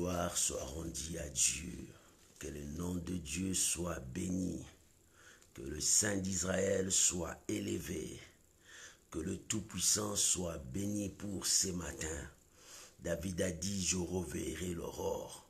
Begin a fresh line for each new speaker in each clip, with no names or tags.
Gloire soit rendue à Dieu, que le nom de Dieu soit béni, que le Saint d'Israël soit élevé, que le Tout-Puissant soit béni pour ce matin. David a dit, je reverrai l'aurore.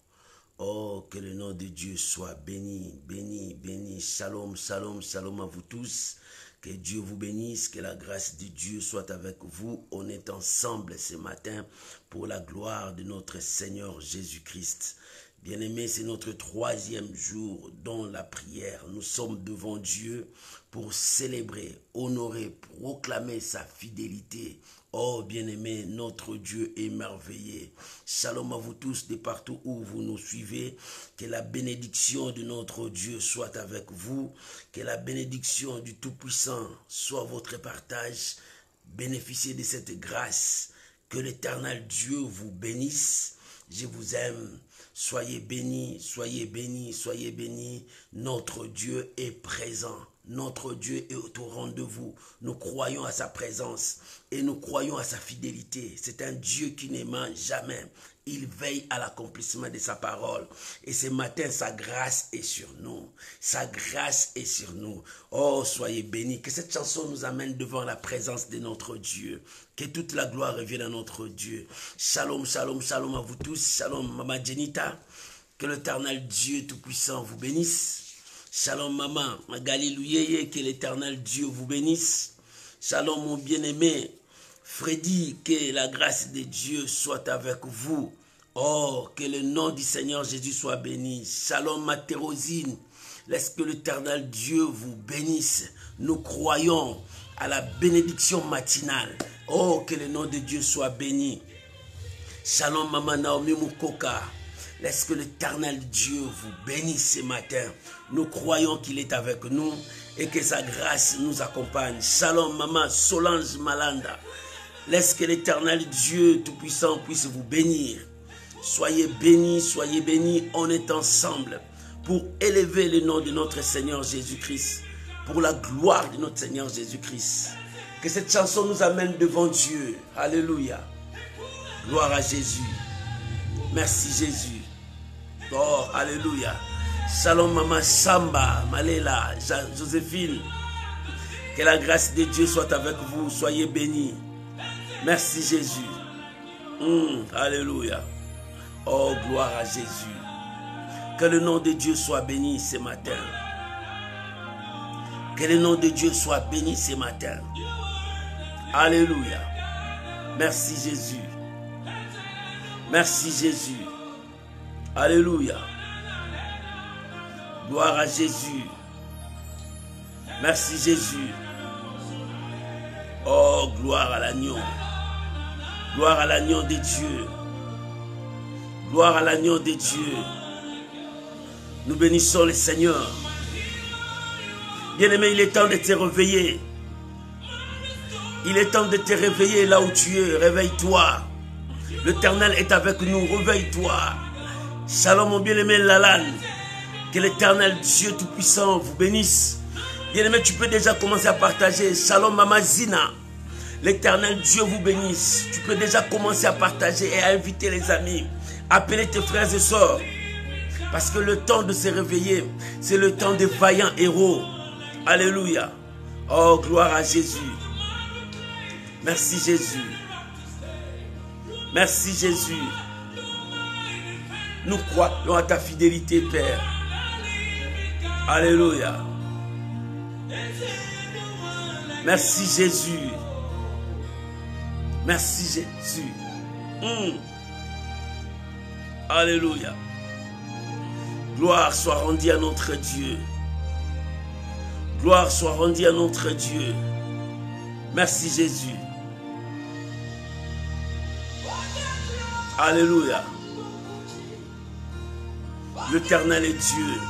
Oh, que le nom de Dieu soit béni, béni, béni. Shalom, shalom, shalom à vous tous. Que Dieu vous bénisse, que la grâce de Dieu soit avec vous. On est ensemble ce matin pour la gloire de notre Seigneur Jésus-Christ. Bien-aimés, c'est notre troisième jour dans la prière. Nous sommes devant Dieu pour célébrer, honorer, proclamer sa fidélité. Oh, bien-aimés, notre Dieu est merveilleux. Shalom à vous tous de partout où vous nous suivez. Que la bénédiction de notre Dieu soit avec vous. Que la bénédiction du Tout-Puissant soit votre partage. Bénéficiez de cette grâce. Que l'Éternel Dieu vous bénisse. Je vous aime. Soyez bénis, soyez bénis, soyez bénis. Notre Dieu est présent. Notre Dieu est au rendez-vous. Nous croyons à sa présence et nous croyons à sa fidélité. C'est un Dieu qui ne ment jamais. Il veille à l'accomplissement de sa parole. Et ce matin, sa grâce est sur nous. Sa grâce est sur nous. Oh, soyez bénis. Que cette chanson nous amène devant la présence de notre Dieu. Que toute la gloire revienne à notre Dieu. Shalom, shalom, shalom à vous tous. Shalom, Maman Jenita. Que l'Éternel Dieu Tout-Puissant vous bénisse. Shalom, Maman Magali, que l'Éternel Dieu vous bénisse. Shalom, mon bien-aimé Freddy, que la grâce de Dieu soit avec vous. Oh, que le nom du Seigneur Jésus soit béni. Shalom, ma Thérosine. Laisse que l'Éternel Dieu vous bénisse. Nous croyons à la bénédiction matinale. Oh, que le nom de Dieu soit béni. Shalom, Maman Naomi Mukoka. Laisse que l'Éternel Dieu vous bénisse ce matin. Nous croyons qu'il est avec nous et que sa grâce nous accompagne. Shalom, Maman Solange Malanda. Laisse que l'Éternel Dieu Tout-Puissant puisse vous bénir. Soyez bénis, on est ensemble pour élever le nom de notre Seigneur Jésus-Christ, pour la gloire de notre Seigneur Jésus-Christ. Que cette chanson nous amène devant Dieu. Alléluia. Gloire à Jésus. Merci Jésus. Oh, alléluia. Shalom, Maman Samba, Malela, Joséphine. Que la grâce de Dieu soit avec vous. Soyez bénis. Merci Jésus. Alléluia. Oh, gloire à Jésus. Que le nom de Dieu soit béni ce matin. Que le nom de Dieu soit béni ce matin. Alléluia. Merci Jésus. Merci Jésus. Alléluia. Gloire à Jésus. Merci Jésus. Oh, gloire à l'agneau. Gloire à l'agneau de Dieu. Gloire à l'agneau de Dieu. Nous bénissons le Seigneur. Bien-aimé, il est temps de te réveiller. Il est temps de te réveiller là où tu es. Réveille-toi. L'Éternel est avec nous. Réveille-toi. Shalom, mon bien-aimé Lalan. Que l'Éternel Dieu Tout-Puissant vous bénisse. Bien-aimé, tu peux déjà commencer à partager. Shalom, Maman Zina. L'Éternel Dieu vous bénisse. Tu peux déjà commencer à partager et à inviter les amis. Appeler tes frères et sœurs. Parce que le temps de se réveiller, c'est le temps des vaillants héros. Alléluia. Oh, gloire à Jésus. Merci Jésus. Merci Jésus. Nous croyons à ta fidélité, Père. Alléluia. Merci Jésus. Merci Jésus. Alléluia. Gloire soit rendue à notre Dieu. Gloire soit rendue à notre Dieu. Merci Jésus. Alléluia. L'Éternel est Dieu.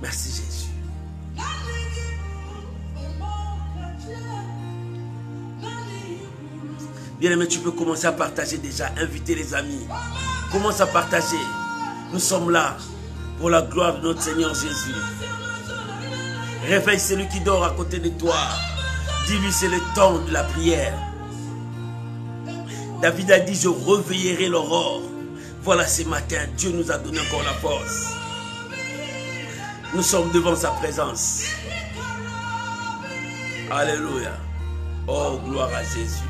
Merci Jésus. Bien-aimé, tu peux commencer à partager déjà, inviter les amis. Commence à partager. Nous sommes là pour la gloire de notre Seigneur Jésus. Réveille celui qui dort à côté de toi. Dis-lui, c'est le temps de la prière. David a dit, je réveillerai l'aurore. Voilà, ce matin, Dieu nous a donné encore la force. Nous sommes devant sa présence. Alléluia. Oh, gloire à Jésus.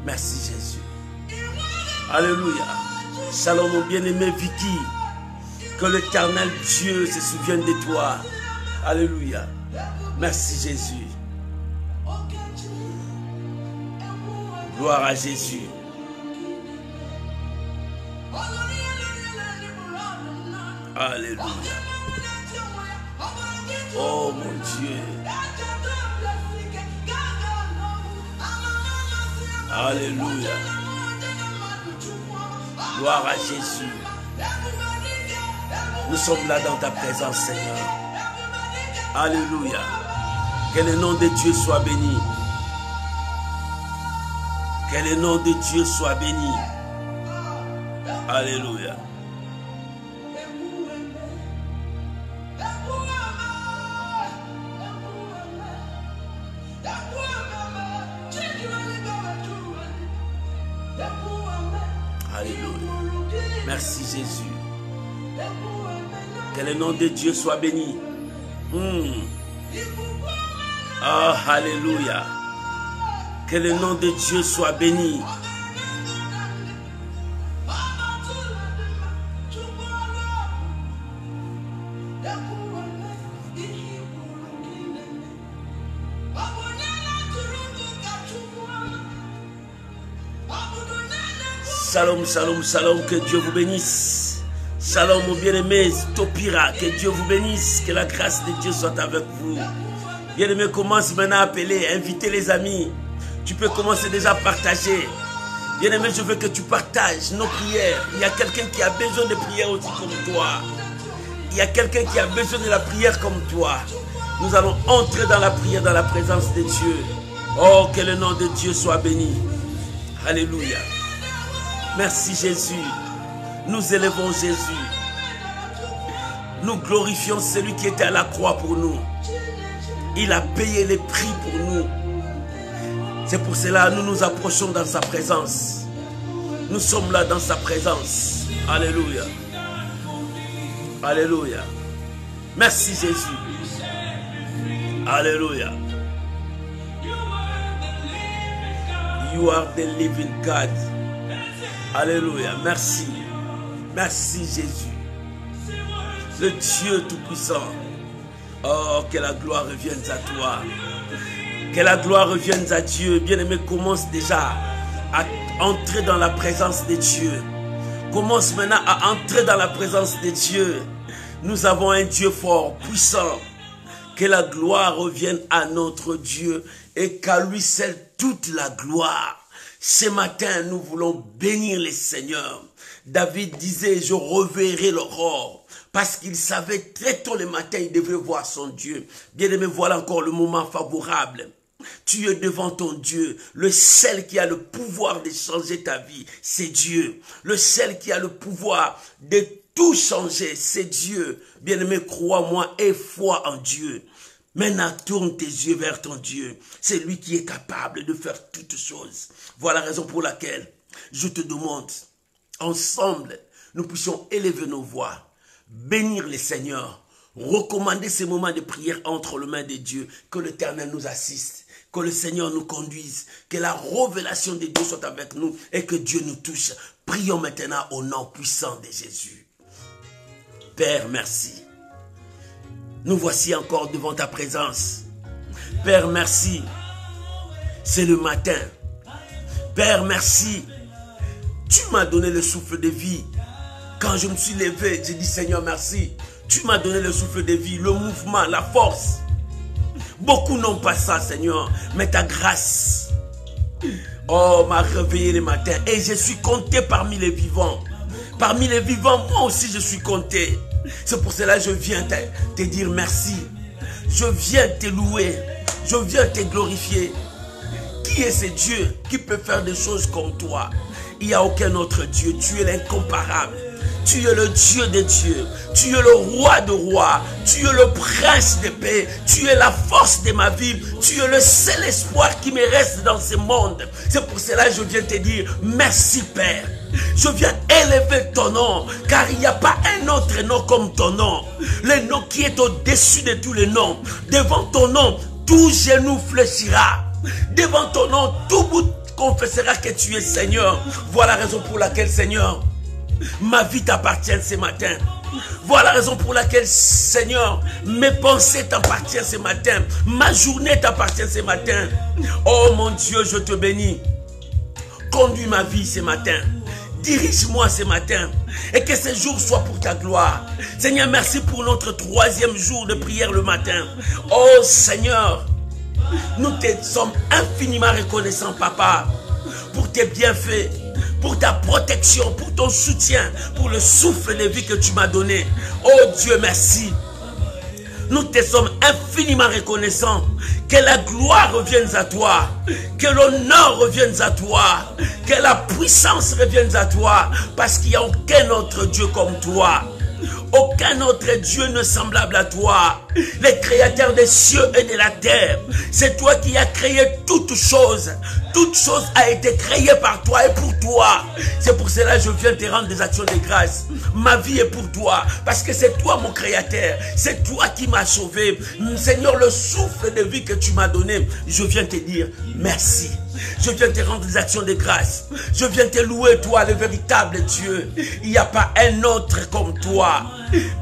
Merci Jésus. Alléluia. Shalom mon bien-aimé Vicky. Que l'éternel Dieu se souvienne de toi. Alléluia. Merci Jésus. Gloire à Jésus. Alléluia. Oh mon Dieu. Alléluia. Gloire à Jésus. Nous sommes là dans ta présence, Seigneur. Alléluia. Que le nom de Dieu soit béni. Que le nom de Dieu soit béni. Alléluia. Merci Jésus. Que le nom de Dieu soit béni. Oh, alléluia. Que le nom de Dieu soit béni. Shalom, shalom, shalom, que Dieu vous bénisse. Shalom, mon bien-aimé Topira, que Dieu vous bénisse, que la grâce de Dieu soit avec vous. Bien-aimé, commence maintenant à appeler, inviter les amis. Tu peux commencer déjà à partager. Bien-aimé, je veux que tu partages nos prières. Il y a quelqu'un qui a besoin de prière aussi comme toi. Il y a quelqu'un qui a besoin de la prière comme toi. Nous allons entrer dans la prière, dans la présence de Dieu. Oh, que le nom de Dieu soit béni. Alléluia. Merci Jésus. Nous élevons Jésus. Nous glorifions celui qui était à la croix pour nous. Il a payé les prix pour nous. C'est pour cela que nous nous approchons dans sa présence. Nous sommes là dans sa présence. Alléluia. Alléluia. Merci Jésus. Alléluia. You are the living God. Alléluia. Merci. Merci Jésus. Le Dieu Tout-Puissant. Oh, que la gloire revienne à toi. Que la gloire revienne à Dieu. Bien-aimé, commence déjà à entrer dans la présence de Dieu. Commence maintenant à entrer dans la présence de Dieu. Nous avons un Dieu fort, puissant. Que la gloire revienne à notre Dieu et qu'à lui seul toute la gloire. Ce matin, nous voulons bénir le Seigneur. David disait, je reverrai l'aurore. Parce qu'il savait très tôt le matin, il devait voir son Dieu. Bien-aimé, voilà encore le moment favorable. Tu es devant ton Dieu. Le seul qui a le pouvoir de changer ta vie, c'est Dieu. Le seul qui a le pouvoir de tout changer, c'est Dieu. Bien-aimé, crois-moi, aie foi en Dieu. Maintenant, tourne tes yeux vers ton Dieu. C'est lui qui est capable de faire toutes choses. Voilà la raison pour laquelle je te demande, ensemble, nous puissions élever nos voix, bénir le Seigneur, recommander ces moments de prière entre les mains de Dieu, que l'Éternel nous assiste, que le Seigneur nous conduise, que la révélation de Dieu soit avec nous et que Dieu nous touche. Prions maintenant au nom puissant de Jésus. Père, merci. Nous voici encore devant ta présence. Père, merci. C'est le matin. Père, merci. Tu m'as donné le souffle de vie. Quand je me suis levé, j'ai dit Seigneur, merci. Tu m'as donné le souffle de vie, le mouvement, la force. Beaucoup n'ont pas ça, Seigneur, mais ta grâce, oh, m'a réveillé le matin. Et je suis compté parmi les vivants. Parmi les vivants, moi aussi je suis compté. C'est pour cela que je viens te dire merci. Je viens te louer. Je viens te glorifier. Qui est ce Dieu qui peut faire des choses comme toi? Il n'y a aucun autre Dieu. Tu es l'incomparable. Tu es le Dieu des dieux. Tu es le roi de rois. Tu es le prince de paix. Tu es la force de ma vie. Tu es le seul espoir qui me reste dans ce monde. C'est pour cela que je viens te dire merci Père. Je viens élever ton nom, car il n'y a pas un autre nom comme ton nom. Le nom qui est au-dessus de tous les noms. Devant ton nom, tout genou fléchira. Devant ton nom, tout bout confessera que tu es Seigneur. Voilà la raison pour laquelle, Seigneur, ma vie t'appartient ce matin. Voilà la raison pour laquelle, Seigneur, mes pensées t'appartiennent ce matin. Ma journée t'appartient ce matin. Oh mon Dieu, je te bénis. Conduis ma vie ce matin. Dirige-moi ce matin. Et que ce jour soit pour ta gloire. Seigneur, merci pour notre 3e jour de prière le matin. Oh Seigneur, nous te sommes infiniment reconnaissants, Papa, pour tes bienfaits, pour ta protection, pour ton soutien, pour le souffle de vie que tu m'as donné. Oh Dieu, merci. Nous te sommes infiniment reconnaissants. Que la gloire revienne à toi. Que l'honneur revienne à toi. Que la puissance revienne à toi. Parce qu'il n'y a aucun autre Dieu comme toi. Aucun autre Dieu ne semblable à toi. Le créateur des cieux et de la terre. C'est toi qui as créé toutes choses. Toute chose a été créée par toi et pour toi. C'est pour cela que je viens te rendre des actions de grâce. Ma vie est pour toi. Parce que c'est toi mon créateur. C'est toi qui m'as sauvé. Seigneur, le souffle de vie que tu m'as donné, je viens te dire merci. Je viens te rendre des actions de grâce. Je viens te louer, toi, le véritable Dieu. Il n'y a pas un autre comme toi.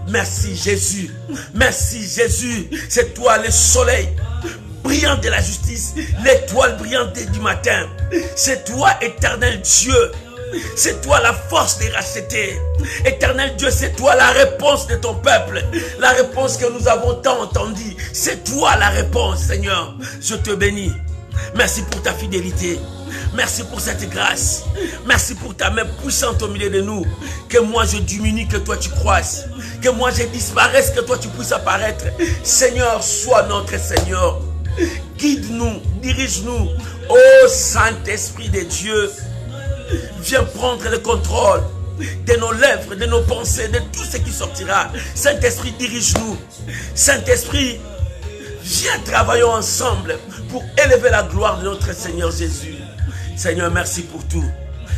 Merci Jésus. Merci Jésus. C'est toi le soleil brillant de la justice, l'étoile brillante du matin. C'est toi, éternel Dieu. C'est toi la force de racheter. Éternel Dieu, c'est toi la réponse de ton peuple. La réponse que nous avons tant entendue. C'est toi la réponse, Seigneur. Je te bénis. Merci pour ta fidélité. Merci pour cette grâce. Merci pour ta main puissante au milieu de nous. Que moi je diminue, que toi tu croisses. Que moi je disparaisse, que toi tu puisses apparaître. Seigneur, sois notre Seigneur. Guide-nous, dirige-nous. Ô Saint-Esprit de Dieu, viens prendre le contrôle de nos lèvres, de nos pensées, de tout ce qui sortira. Saint-Esprit, dirige-nous. Saint-Esprit, viens, travaillons ensemble pour élever la gloire de notre Seigneur Jésus. Seigneur, merci pour tout.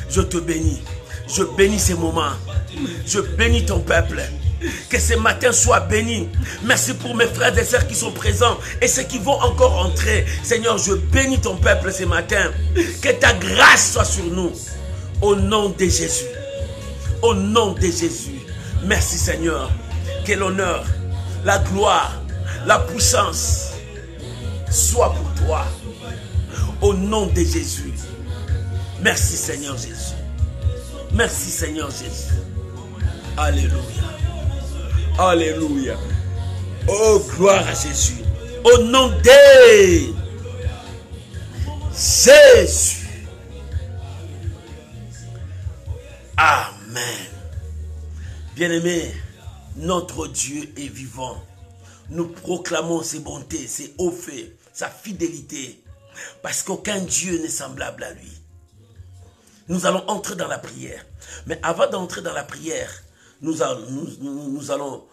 Je te bénis. Je bénis ces moments. Je bénis ton peuple. Que ce matin soit béni. Merci pour mes frères et sœurs qui sont présents et ceux qui vont encore entrer. Seigneur, je bénis ton peuple ce matin. Que ta grâce soit sur nous. Au nom de Jésus. Au nom de Jésus. Merci Seigneur. Que l'honneur, la gloire, la puissance soit pour toi. Au nom de Jésus. Merci Seigneur Jésus. Merci Seigneur Jésus. Alléluia. Alléluia. Oh, gloire à Jésus. Au nom de Jésus. Amen. Bien-aimés, notre Dieu est vivant. Nous proclamons ses bontés, ses hauts faits, sa fidélité. Parce qu'aucun Dieu n'est semblable à lui. Nous allons entrer dans la prière. Mais avant d'entrer dans la prière, nous allons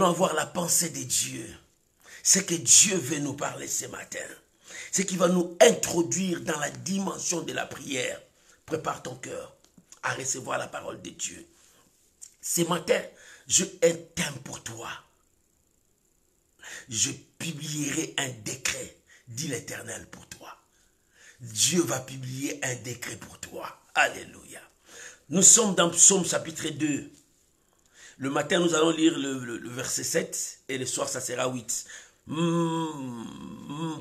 avoir la pensée de Dieu. C'est que Dieu veut nous parler ce matin. C'est qu'il va nous introduire dans la dimension de la prière. Prépare ton cœur à recevoir la parole de Dieu. Ce matin, je intime pour toi. Je publierai un décret, dit l'Éternel, pour toi. Dieu va publier un décret pour toi. Alléluia. Nous sommes dans Psaume chapitre 2. Le matin, nous allons lire le verset 7 et le soir, ça sera 8.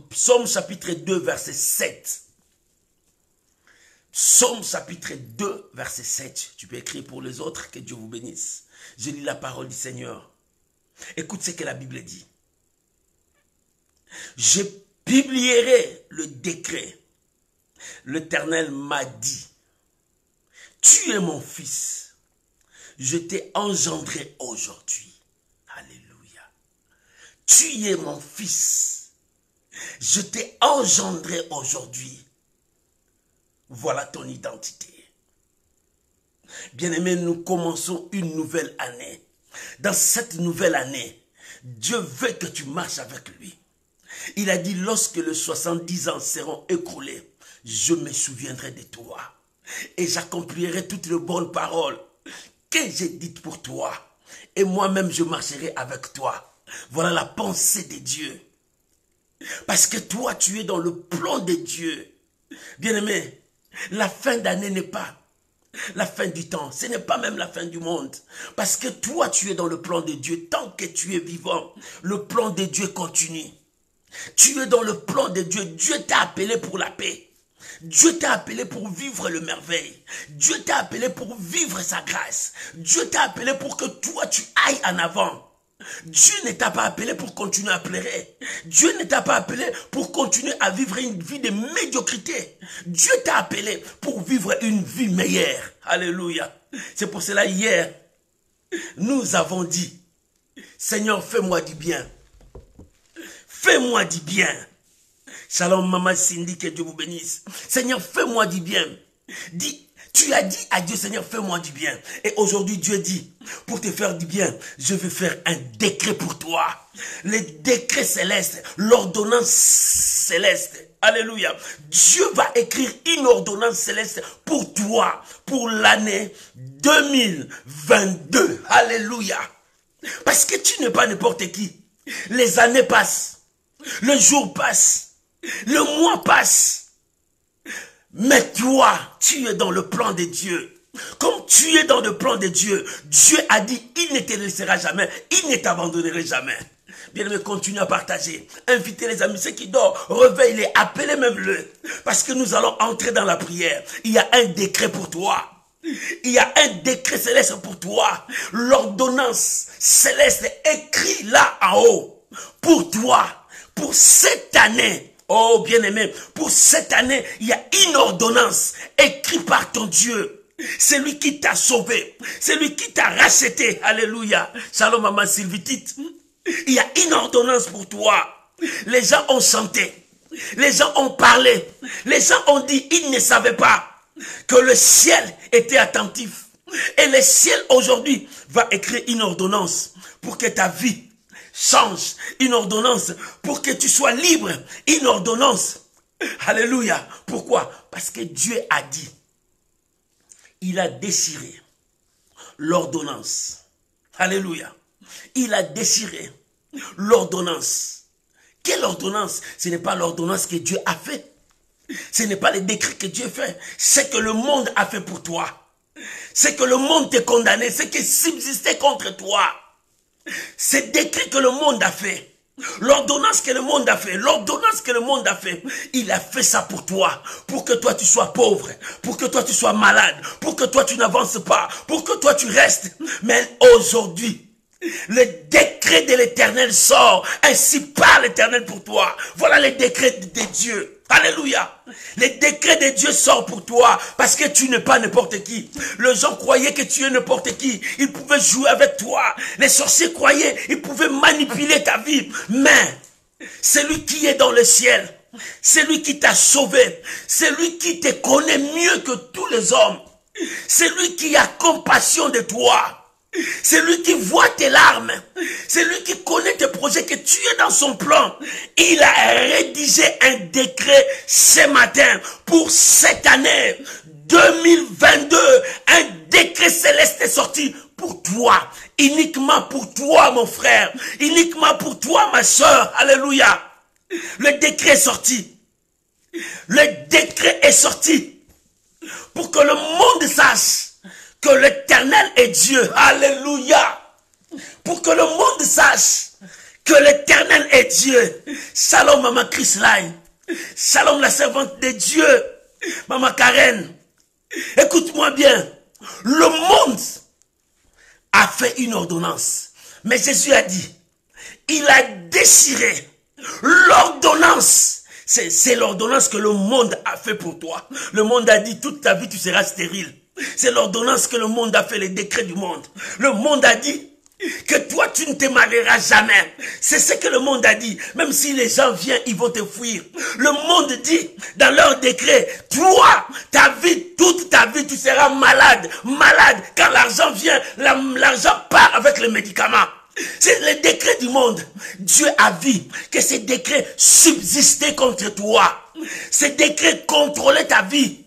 Psaume chapitre 2, verset 7. Psaume chapitre 2, verset 7. Tu peux écrire pour les autres, que Dieu vous bénisse. Je lis la parole du Seigneur. Écoute ce que la Bible dit. Je publierai le décret. L'Éternel m'a dit, tu es mon fils, je t'ai engendré aujourd'hui. Alléluia. Tu es mon fils, je t'ai engendré aujourd'hui. Voilà ton identité. Bien-aimés, nous commençons une nouvelle année. Dans cette nouvelle année, Dieu veut que tu marches avec lui. Il a dit, lorsque les 70 ans seront écoulés, je me souviendrai de toi. Et j'accomplirai toutes les bonnes paroles que j'ai dites pour toi. Et moi-même, je marcherai avec toi. Voilà la pensée de Dieu. Parce que toi, tu es dans le plan de Dieu. Bien-aimé, la fin d'année n'est pas la fin du temps. Ce n'est pas même la fin du monde. Parce que toi, tu es dans le plan de Dieu. Tant que tu es vivant, le plan de Dieu continue. Tu es dans le plan de Dieu. Dieu t'a appelé pour la paix. Dieu t'a appelé pour vivre le merveille. Dieu t'a appelé pour vivre sa grâce. Dieu t'a appelé pour que toi, tu ailles en avant. Dieu ne t'a pas appelé pour continuer à pleurer. Dieu ne t'a pas appelé pour continuer à vivre une vie de médiocrité. Dieu t'a appelé pour vivre une vie meilleure. Alléluia. C'est pour cela hier, nous avons dit, Seigneur, fais-moi du bien. Fais-moi du bien. Shalom, maman Cindy, que Dieu vous bénisse. Seigneur, fais-moi du bien. Dis, tu as dit à Dieu, Seigneur, fais-moi du bien. Et aujourd'hui, Dieu dit, pour te faire du bien, je vais faire un décret pour toi. Le décret céleste, l'ordonnance céleste. Alléluia. Dieu va écrire une ordonnance céleste pour toi, pour l'année 2022. Alléluia. Parce que tu n'es pas n'importe qui. Les années passent. Le jour passe. Le mois passe. Mais toi, tu es dans le plan de Dieu. Comme tu es dans le plan de Dieu, Dieu a dit, il ne te laissera jamais, il ne t'abandonnera jamais. Bien-aimé, continue à partager. Invitez les amis, ceux qui dorment, réveillez-les, appelez même le. Parce que nous allons entrer dans la prière. Il y a un décret pour toi. Il y a un décret céleste pour toi. L'ordonnance céleste écrit là en haut. Pour toi, pour cette année. Oh bien-aimé, pour cette année, il y a une ordonnance écrite par ton Dieu. C'est lui qui t'a sauvé. C'est lui qui t'a racheté. Alléluia. Shalom, maman Sylvitite. Il y a une ordonnance pour toi. Les gens ont chanté. Les gens ont parlé. Les gens ont dit, ils ne savaient pas que le ciel était attentif. Et le ciel aujourd'hui va écrire une ordonnance pour que ta vie change, une ordonnance pour que tu sois libre, une ordonnance. Alléluia. Pourquoi? Parce que Dieu a dit, il a déchiré l'ordonnance. Alléluia. Il a déchiré l'ordonnance. Quelle ordonnance? Ce n'est pas l'ordonnance que Dieu a fait. Ce n'est pas le décret que Dieu fait. C'est que le monde a fait pour toi. C'est que le monde t'a condamné. C'est que subsistait contre toi. C'est décret que le monde a fait. L'ordonnance que le monde a fait. L'ordonnance que le monde a fait. Il a fait ça pour toi. Pour que toi tu sois pauvre. Pour que toi tu sois malade. Pour que toi tu n'avances pas. Pour que toi tu restes. Mais aujourd'hui, le décret de l'Éternel sort. Ainsi parle l'Éternel pour toi. Voilà le décret de Dieu. Alléluia. Le décret de Dieu sort pour toi parce que tu n'es pas n'importe qui. Les gens croyaient que tu es n'importe qui. Ils pouvaient jouer avec toi. Les sorciers croyaient, ils pouvaient manipuler ta vie. Mais celui qui est dans le ciel, celui qui t'a sauvé, celui qui te connaît mieux que tous les hommes, celui qui a compassion de toi, c'est lui qui voit tes larmes. C'est lui qui connaît tes projets, que tu es dans son plan. Il a rédigé un décret ce matin pour cette année 2022. Un décret céleste est sorti pour toi. Uniquement pour toi, mon frère. Uniquement pour toi, ma soeur. Alléluia. Le décret est sorti. Le décret est sorti pour que le monde sache que l'Éternel est Dieu. Alléluia. Pour que le monde sache que l'Éternel est Dieu. Shalom, maman Chris Line. Shalom, la servante de Dieu. Maman Karen. Écoute-moi bien. Le monde a fait une ordonnance. Mais Jésus a dit, il a déchiré l'ordonnance. C'est l'ordonnance que le monde a fait pour toi. Le monde a dit, toute ta vie, tu seras stérile. C'est l'ordonnance que le monde a fait, les décrets du monde. Le monde a dit, que toi tu ne te marieras jamais. C'est ce que le monde a dit. Même si les gens viennent, ils vont te fuir. Le monde dit dans leur décret, toi, ta vie, toute ta vie, tu seras malade. Malade. Quand l'argent vient, l'argent part avec les médicaments. C'est le décret du monde. Dieu a vu que ces décrets subsistaient contre toi. Ces décrets contrôlaient ta vie.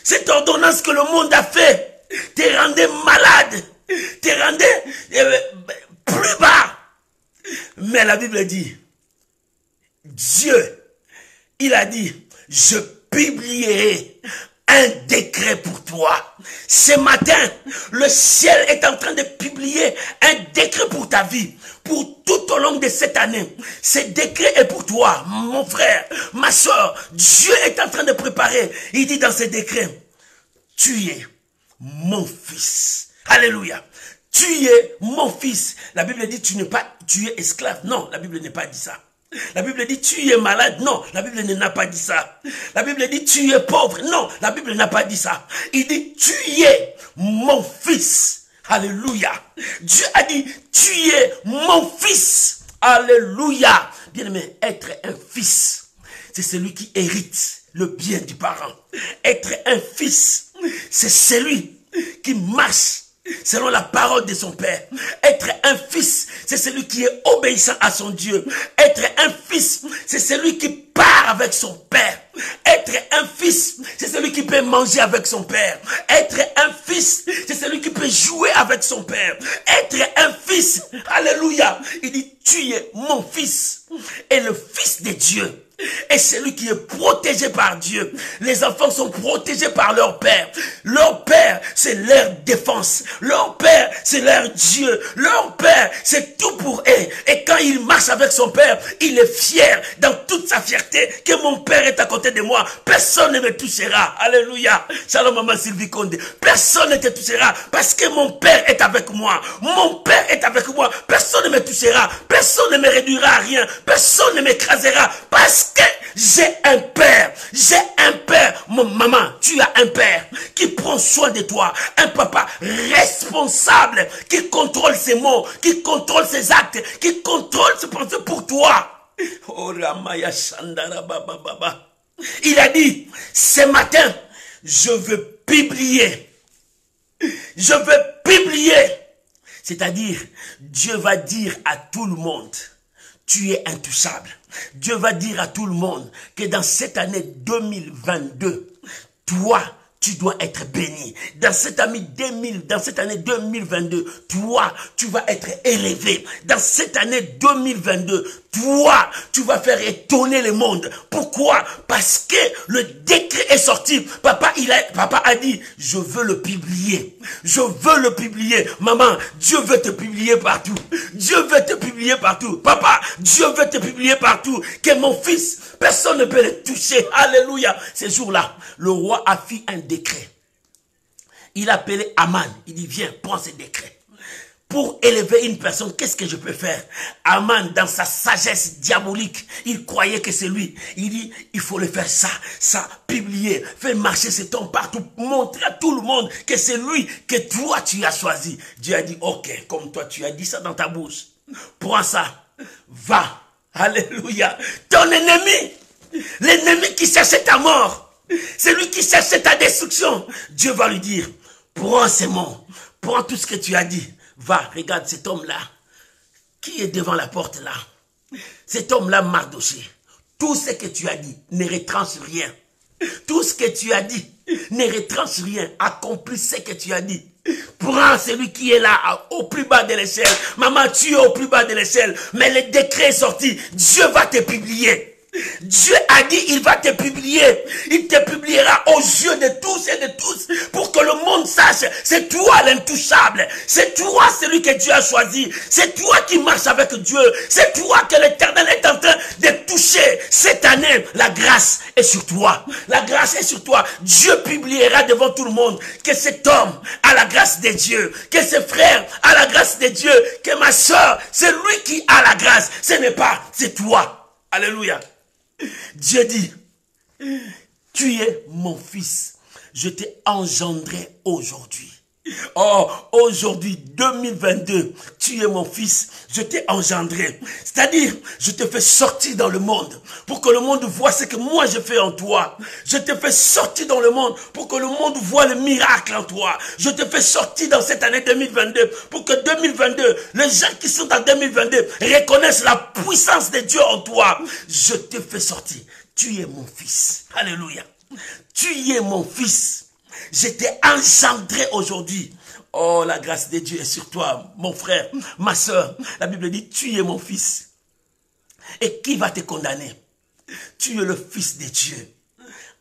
Cette ordonnance que le monde a fait te rendait malade, te rendait plus bas. Mais la Bible dit, Dieu, il a dit, je publierai un décret pour toi. Ce matin, le ciel est en train de publier un décret pour ta vie. Pour tout au long de cette année. Ce décret est pour toi, mon frère, ma soeur. Dieu est en train de préparer. Il dit dans ce décret, tu es mon fils. Alléluia. Tu es mon fils. La Bible dit, tu es esclave. Non, la Bible n'a pas dit ça. La Bible dit, tu es malade. Non, la Bible n'a pas dit ça. La Bible dit, tu es pauvre. Non, la Bible n'a pas dit ça. Il dit, tu es mon fils. Alléluia. Dieu a dit, tu es mon fils. Alléluia. Bien-aimé, être un fils, c'est celui qui hérite le bien du parent. Être un fils, c'est celui qui marche selon la parole de son père. Être un fils, c'est celui qui est obéissant à son Dieu. Être un fils, c'est celui qui part avec son père. Être un fils, c'est celui qui peut manger avec son père. Être un fils, c'est celui qui peut jouer avec son père. Être un fils, alléluia. Il dit, tu es mon fils. Et le fils de Dieu est celui qui est protégé par Dieu. Les enfants sont protégés par leur père. Leur père, c'est leur défense. Leur père, c'est leur Dieu. Leur père, c'est tout pour eux. Et quand il marche avec son père, il est fier dans toute sa fierté que mon père est à côté de moi. Personne ne me touchera. Alléluia. Shalom, maman Sylvie Condé. Personne ne te touchera parce que mon père est avec moi. Mon père est avec moi. Personne ne me touchera. Personne ne me réduira à rien. Personne ne m'écrasera parce que j'ai un père. J'ai un père. Mon maman, tu as un père qui prend soin de toi. Un papa responsable qui contrôle ses mots, qui contrôle ses actes, qui contrôle ses pensées pour toi. Oh, Ramaya Shandara Baba Baba. Il a dit, ce matin, je veux publier. Je veux publier. C'est-à-dire, Dieu va dire à tout le monde, tu es intouchable. Dieu va dire à tout le monde que dans cette année 2022, toi, tu dois être béni. Dans cette année 2022, toi, tu vas être élevé. Dans cette année 2022, toi, tu vas faire étonner le monde. Pourquoi? Parce que le décret est sorti. Papa a dit, je veux le publier. Je veux le publier. Maman, Dieu veut te publier partout. Dieu veut te publier partout. Papa, Dieu veut te publier partout. Que mon fils, personne ne peut le toucher. Alléluia. Ces jours-là, le roi a fait un décret. Il a appelé Aman. Il dit, viens, prends ce décret. Pour élever une personne, qu'est-ce que je peux faire? Aman, dans sa sagesse diabolique, il croyait que c'est lui. Il dit, il faut le faire ça, publier, faire marcher cet homme partout, montrer à tout le monde que c'est lui que toi tu as choisi. Dieu a dit, ok, comme toi tu as dit ça dans ta bouche, prends ça, va, alléluia. Ton ennemi, l'ennemi qui cherchait ta mort, celui qui cherchait ta destruction, Dieu va lui dire, prends ces mots, prends tout ce que tu as dit. Va, regarde cet homme-là, qui est devant la porte là. Cet homme-là, Mardoché, tout ce que tu as dit ne retranche rien. Tout ce que tu as dit ne retranche rien. Accomplis ce que tu as dit. Prends celui qui est là, au plus bas de l'échelle. Maman, tu es au plus bas de l'échelle. Mais le décret est sorti. Dieu va te publier. Dieu a dit, il va te publier. Il te publiera aux yeux de tous et de tous pour que le monde sache, c'est toi l'intouchable. C'est toi celui que Dieu a choisi. C'est toi qui marches avec Dieu. C'est toi que l'Éternel est en train de toucher. Cette année, la grâce est sur toi. La grâce est sur toi. Dieu publiera devant tout le monde que cet homme a la grâce de Dieu. Que ce frère a la grâce de Dieu. Que ma soeur, c'est lui qui a la grâce. Ce n'est pas, c'est toi. Alléluia. Dieu dit, tu es mon fils, je t'ai engendré aujourd'hui. Oh, aujourd'hui, 2022, tu es mon fils, je t'ai engendré. C'est-à-dire, je te fais sortir dans le monde pour que le monde voit ce que moi je fais en toi. Je te fais sortir dans le monde pour que le monde voit le miracle en toi. Je te fais sortir dans cette année 2022 pour que 2022, les gens qui sont en 2022 reconnaissent la puissance de Dieu en toi. Je te fais sortir. Tu es mon fils. Alléluia. Tu es mon fils. Je t'ai engendré aujourd'hui. Oh, la grâce de Dieu est sur toi, mon frère, ma soeur. La Bible dit, tu es mon fils. Et qui va te condamner? Tu es le fils de Dieu.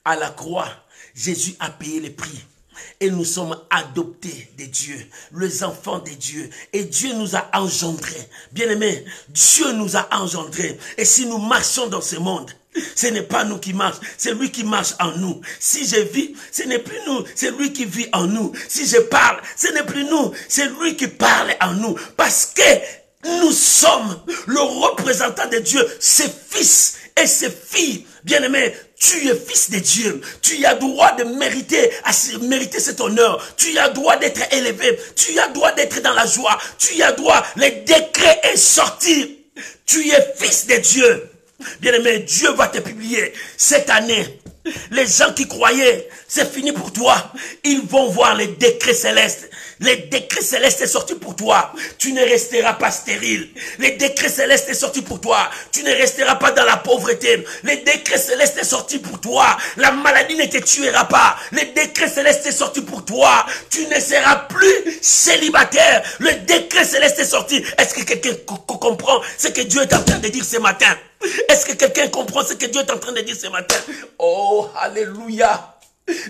À la croix, Jésus a payé le prix. Et nous sommes adoptés de Dieu, les enfants de Dieu. Et Dieu nous a engendrés. Bien-aimés, Dieu nous a engendrés. Et si nous marchons dans ce monde, ce n'est pas nous qui marchons, c'est lui qui marche en nous. Si je vis, ce n'est plus nous, c'est lui qui vit en nous. Si je parle, ce n'est plus nous, c'est lui qui parle en nous. Parce que nous sommes le représentant de Dieu, ses fils et ses filles. Bien-aimé, tu es fils de Dieu. Tu as droit de mériter cet honneur. Tu as droit d'être élevé. Tu as droit d'être dans la joie. Tu as droit, le décret est sorti. Tu es fils de Dieu. Bien-aimé, Dieu va te publier cette année. Les gens qui croyaient, c'est fini pour toi. Ils vont voir les décrets célestes. Les décrets célestes sont sortis pour toi. Tu ne resteras pas stérile. Les décrets célestes sont sortis pour toi. Tu ne resteras pas dans la pauvreté. Les décrets célestes sont sortis pour toi. La maladie ne te tuera pas. Les décrets célestes sont sortis pour toi. Tu ne seras plus célibataire. Le décret céleste est sorti. Est-ce que quelqu'un comprend ce que Dieu est en train de dire ce matin? Est-ce que quelqu'un comprend ce que Dieu est en train de dire ce matin? Oh, alléluia.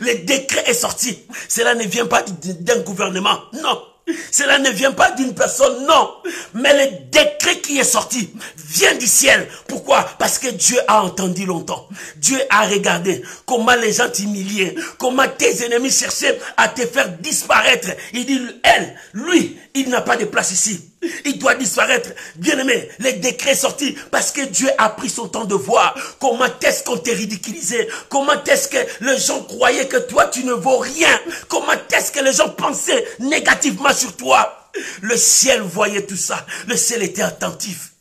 Le décret est sorti. Cela ne vient pas d'un gouvernement. Non. Cela ne vient pas d'une personne. Non. Mais le décret qui est sorti vient du ciel. Pourquoi? Parce que Dieu a entendu longtemps. Dieu a regardé comment les gens t'humiliaient. Comment tes ennemis cherchaient à te faire disparaître. Il dit, lui, il n'a pas de place ici. Il doit disparaître. Bien-aimé, le décret est sorti parce que Dieu a pris son temps de voir comment est-ce qu'on t'est ridiculisé. Comment est-ce que les gens croyaient que toi, tu ne vaux rien. Comment est-ce que les gens pensaient négativement sur toi. Le ciel voyait tout ça. Le ciel était attentif.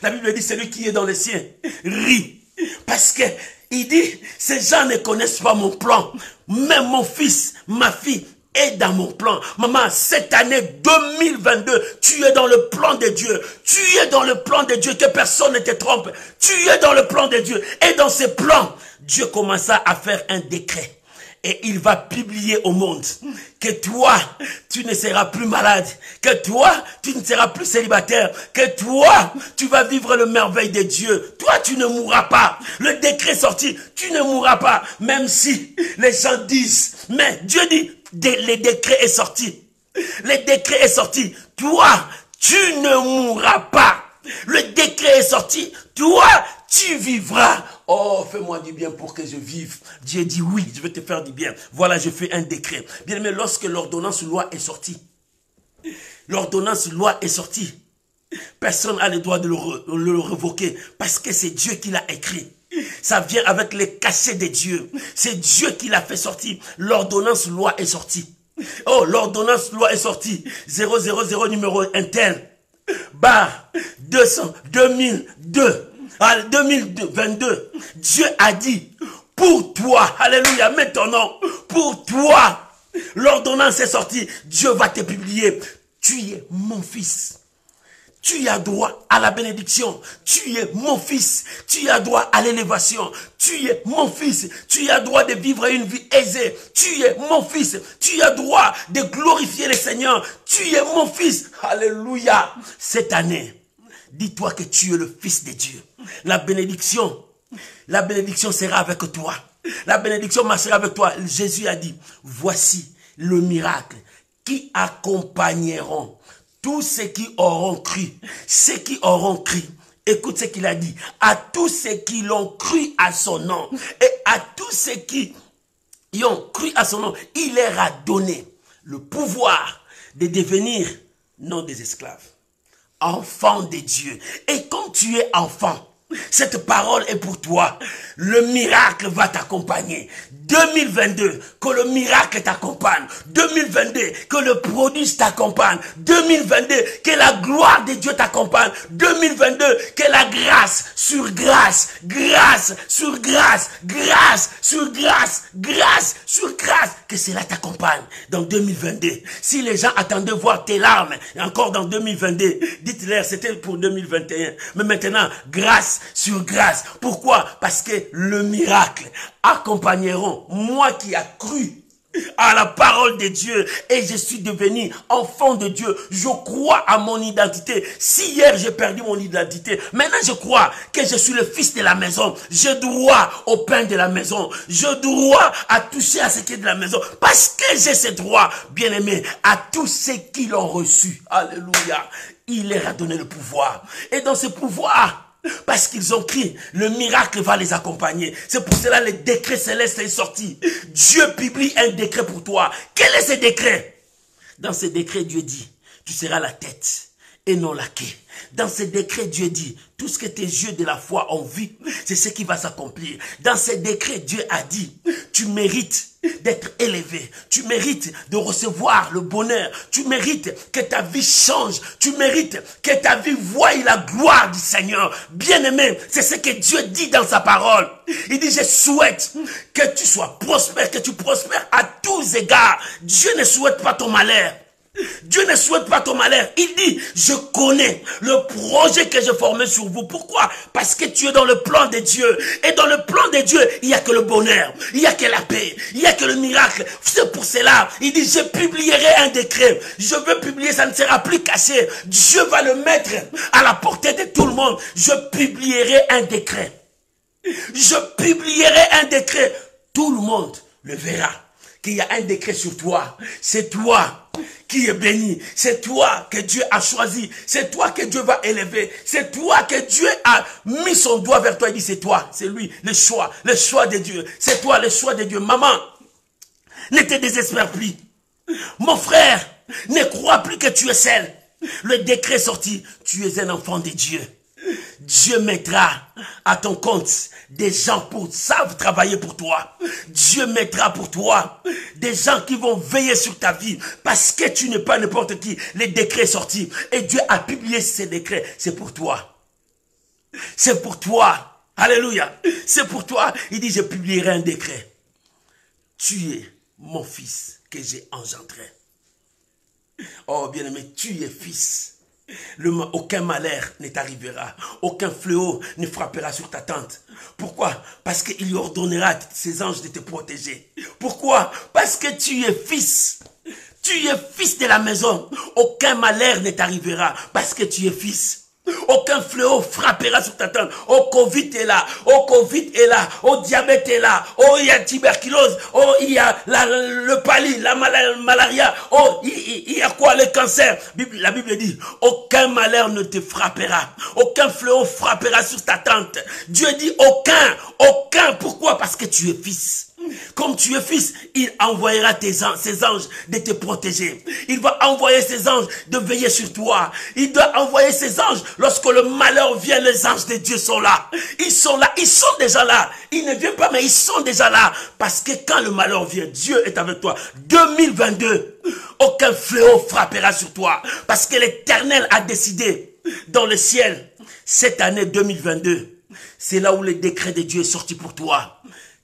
La Bible dit, celui qui est dans le ciel rit. Parce que il dit, ces gens ne connaissent pas mon plan. Même mon fils, ma fille, est dans mon plan. Maman, cette année 2022, tu es dans le plan de Dieu. Tu es dans le plan de Dieu, que personne ne te trompe. Tu es dans le plan de Dieu. Et dans ce plan, Dieu commença à faire un décret. Et il va publier au monde que toi, tu ne seras plus malade. Que toi, tu ne seras plus célibataire. Que toi, tu vas vivre le merveille de Dieu. Toi, tu ne mourras pas. Le décret est sorti, tu ne mourras pas. Même si les gens disent, mais Dieu dit, le décret est sorti. Le décret est sorti. Toi, tu ne mourras pas. Le décret est sorti. Toi, tu vivras. Oh, fais-moi du bien pour que je vive. Dieu dit oui, je vais te faire du bien. Voilà, je fais un décret. Bien aimé, lorsque l'ordonnance loi est sortie, l'ordonnance loi est sortie, personne n'a le droit de le révoquer parce que c'est Dieu qui l'a écrit. Ça vient avec les cachets de Dieu. C'est Dieu qui l'a fait sortir. L'ordonnance loi est sortie. Oh, l'ordonnance loi est sortie. 000 numéro intel. Bar 200 2002. 2022. Dieu a dit, pour toi, alléluia, mets ton nom, pour toi, l'ordonnance est sortie. Dieu va te publier. Tu es mon fils. Tu as droit à la bénédiction. Tu es mon fils. Tu as droit à l'élévation. Tu es mon fils. Tu as droit de vivre une vie aisée. Tu es mon fils. Tu as droit de glorifier le Seigneur. Tu es mon fils. Alléluia. Cette année, dis-toi que tu es le fils de Dieu. La bénédiction sera avec toi. La bénédiction marchera avec toi. Jésus a dit, voici le miracle qui accompagneront tous ceux qui auront cru. Ceux qui auront cru. Écoute ce qu'il a dit. À tous ceux qui l'ont cru à son nom. Et à tous ceux qui y ont cru à son nom, il leur a donné le pouvoir de devenir non des esclaves, enfants de Dieu. Et quand tu es enfant, cette parole est pour toi. Le miracle va t'accompagner. 2022, que le miracle t'accompagne. 2022, que le produit t'accompagne. 2022, que la gloire de Dieu t'accompagne. 2022, que la grâce sur grâce, grâce sur grâce, grâce sur grâce, grâce sur grâce, que cela t'accompagne dans 2022. Si les gens attendaient voir tes larmes, encore dans 2022, dites-leur, c'était pour 2021. Mais maintenant, grâce sur grâce. Pourquoi? Parce que le miracle accompagneront moi qui a cru à la parole de Dieu et je suis devenu enfant de Dieu. Je crois à mon identité. Si hier j'ai perdu mon identité, maintenant je crois que je suis le fils de la maison. Je dois au pain de la maison. Je dois à toucher à ce qui est de la maison. Parce que j'ai ce droit, bien aimé, à tous ceux qui l'ont reçu. Alléluia. Il leur a donné le pouvoir. Et dans ce pouvoir, parce qu'ils ont crié, le miracle va les accompagner. C'est pour cela que le décret céleste est sorti. Dieu publie un décret pour toi. Quel est ce décret? Dans ce décret, Dieu dit, tu seras la tête et non la queue. Dans ce décret, Dieu dit, tout ce que tes yeux de la foi ont vu, c'est ce qui va s'accomplir. Dans ce décret, Dieu a dit, tu mérites d'être élevé. Tu mérites de recevoir le bonheur. Tu mérites que ta vie change. Tu mérites que ta vie voie la gloire du Seigneur. Bien-aimé, c'est ce que Dieu dit dans sa parole. Il dit, je souhaite que tu sois prospère, que tu prospères à tous égards. Dieu ne souhaite pas ton malheur. Dieu ne souhaite pas ton malheur. Il dit, je connais le projet que j'ai formé sur vous. Pourquoi? Parce que tu es dans le plan de Dieu. Et dans le plan de Dieu, il n'y a que le bonheur. Il n'y a que la paix. Il n'y a que le miracle. C'est pour cela, il dit, je publierai un décret. Je veux publier, ça ne sera plus caché. Dieu va le mettre à la portée de tout le monde. Je publierai un décret. Je publierai un décret. Tout le monde le verra. Qu'il y a un décret sur toi. C'est toi qui es béni. C'est toi que Dieu a choisi. C'est toi que Dieu va élever. C'est toi que Dieu a mis son doigt vers toi. Il dit, c'est toi, c'est lui, le choix de Dieu. C'est toi, le choix de Dieu. Maman, ne te désespère plus. Mon frère, ne crois plus que tu es seul. Le décret est sorti. Tu es un enfant de Dieu. Dieu mettra à ton compte des gens pour savent travailler pour toi. Dieu mettra pour toi des gens qui vont veiller sur ta vie parce que tu n'es pas n'importe qui. Le décret est sorti et Dieu a publié ces décrets. C'est pour toi. C'est pour toi. Alléluia. C'est pour toi. Il dit, je publierai un décret. Tu es mon fils que j'ai engendré. Oh bien-aimé, tu es fils. Aucun malheur ne t'arrivera. Aucun fléau ne frappera sur ta tente. Pourquoi? Parce qu'il lui ordonnera ses anges de te protéger. Pourquoi? Parce que tu es fils. Tu es fils de la maison. Aucun malheur ne t'arrivera parce que tu es fils. Aucun fléau frappera sur ta tente. Oh, Covid est là. Oh, Covid est là. Oh, diabète est là. Oh, il y a tuberculose. Oh, il y a le palu, la malaria. Oh, il y a quoi? Le cancer. La Bible dit, aucun malheur ne te frappera. Aucun fléau frappera sur ta tente. Dieu dit aucun. Aucun. Pourquoi? Parce que tu es fils. Comme tu es fils, il envoyera ses anges de te protéger. Il va envoyer ses anges de veiller sur toi. Il doit envoyer ses anges lorsque le malheur vient. Les anges de Dieu sont là. Ils sont là. Ils sont déjà là. Ils ne viennent pas, mais ils sont déjà là. Parce que quand le malheur vient, Dieu est avec toi. 2022, aucun fléau frappera sur toi. Parce que l'Éternel a décidé dans le ciel, cette année 2022, c'est là où le décret de Dieu est sorti pour toi.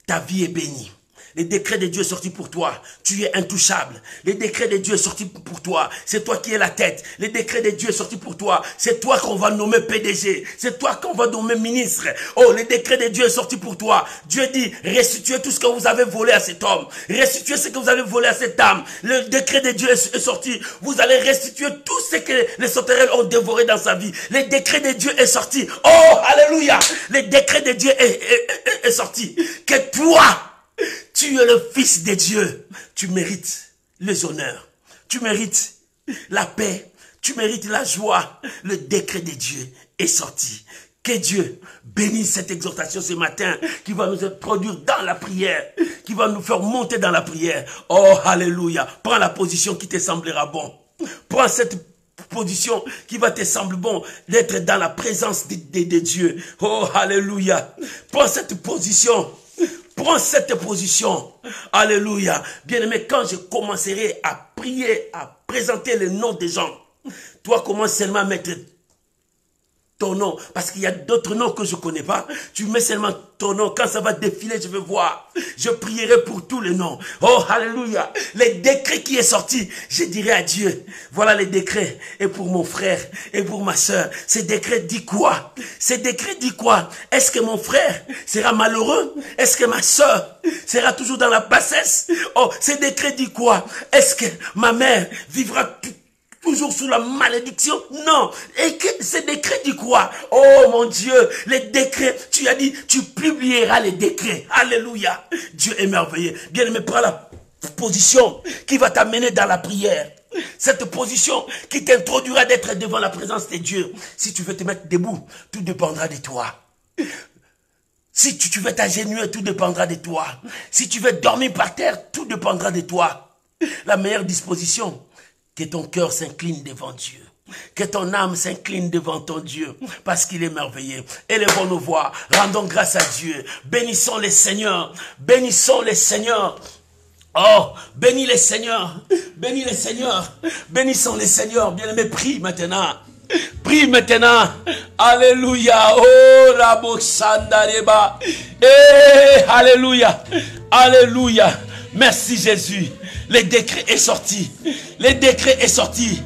Ta vie est bénie. Le décret de Dieu est sorti pour toi. Tu es intouchable. Le décret de Dieu est sorti pour toi. C'est toi qui es la tête. Le décret de Dieu est sorti pour toi. C'est toi qu'on va nommer PDG. C'est toi qu'on va nommer ministre. Oh, le décret de Dieu est sorti pour toi. Dieu dit, restituez tout ce que vous avez volé à cet homme. Restituez ce que vous avez volé à cette dame. Le décret de Dieu est sorti. Vous allez restituer tout ce que les sauterelles ont dévoré dans sa vie. Le décret de Dieu est sorti. Oh, alléluia. Le décret de Dieu est sorti. Que toi, tu es le fils de Dieu. Tu mérites les honneurs. Tu mérites la paix. Tu mérites la joie. Le décret de Dieu est sorti. Que Dieu bénisse cette exhortation ce matin qui va nous introduire dans la prière, qui va nous faire monter dans la prière. Oh, alléluia. Prends la position qui te semblera bon. Prends cette position qui va te sembler bon d'être dans la présence de Dieu. Oh, alléluia. Prends cette position. Prends cette position. Alléluia. Bien-aimé, quand je commencerai à prier, à présenter les noms des gens, toi commence seulement à mettre ton nom, parce qu'il y a d'autres noms que je ne connais pas. Tu mets seulement ton nom. Quand ça va défiler, je vais voir. Je prierai pour tous les noms. Oh, alléluia. Les décrets qui est sorti, je dirai à Dieu, voilà les décrets. Et pour mon frère, et pour ma soeur, ces décrets dit quoi? Ces décrets dit quoi? Est-ce que mon frère sera malheureux? Est-ce que ma soeur sera toujours dans la bassesse? Oh, ces décrets dit quoi? Est-ce que ma mère vivra toujours sous la malédiction? Non. Et que ces décrets dit quoi? Oh mon Dieu, les décrets, tu as dit, tu publieras les décrets. Alléluia. Dieu est merveilleux. Bien-aimé, prends la position qui va t'amener dans la prière. Cette position qui t'introduira d'être devant la présence de Dieu. Si tu veux te mettre debout, tout dépendra de toi. Si tu veux t'agenouiller, tout dépendra de toi. Si tu veux dormir par terre, tout dépendra de toi. La meilleure disposition, que ton cœur s'incline devant Dieu. Que ton âme s'incline devant ton Dieu. Parce qu'il est merveilleux. Élevons nos voix. Rendons grâce à Dieu. Bénissons les Seigneurs. Bénissons les Seigneurs. Oh, bénis les Seigneurs. Bénis les Seigneurs. Bénissons les Seigneurs. Bien-aimé, prie maintenant. Prie maintenant. Alléluia. Oh, Rabo Sandareba. Alléluia. Alléluia. Merci Jésus. Le décret est sorti. Le décret est sorti.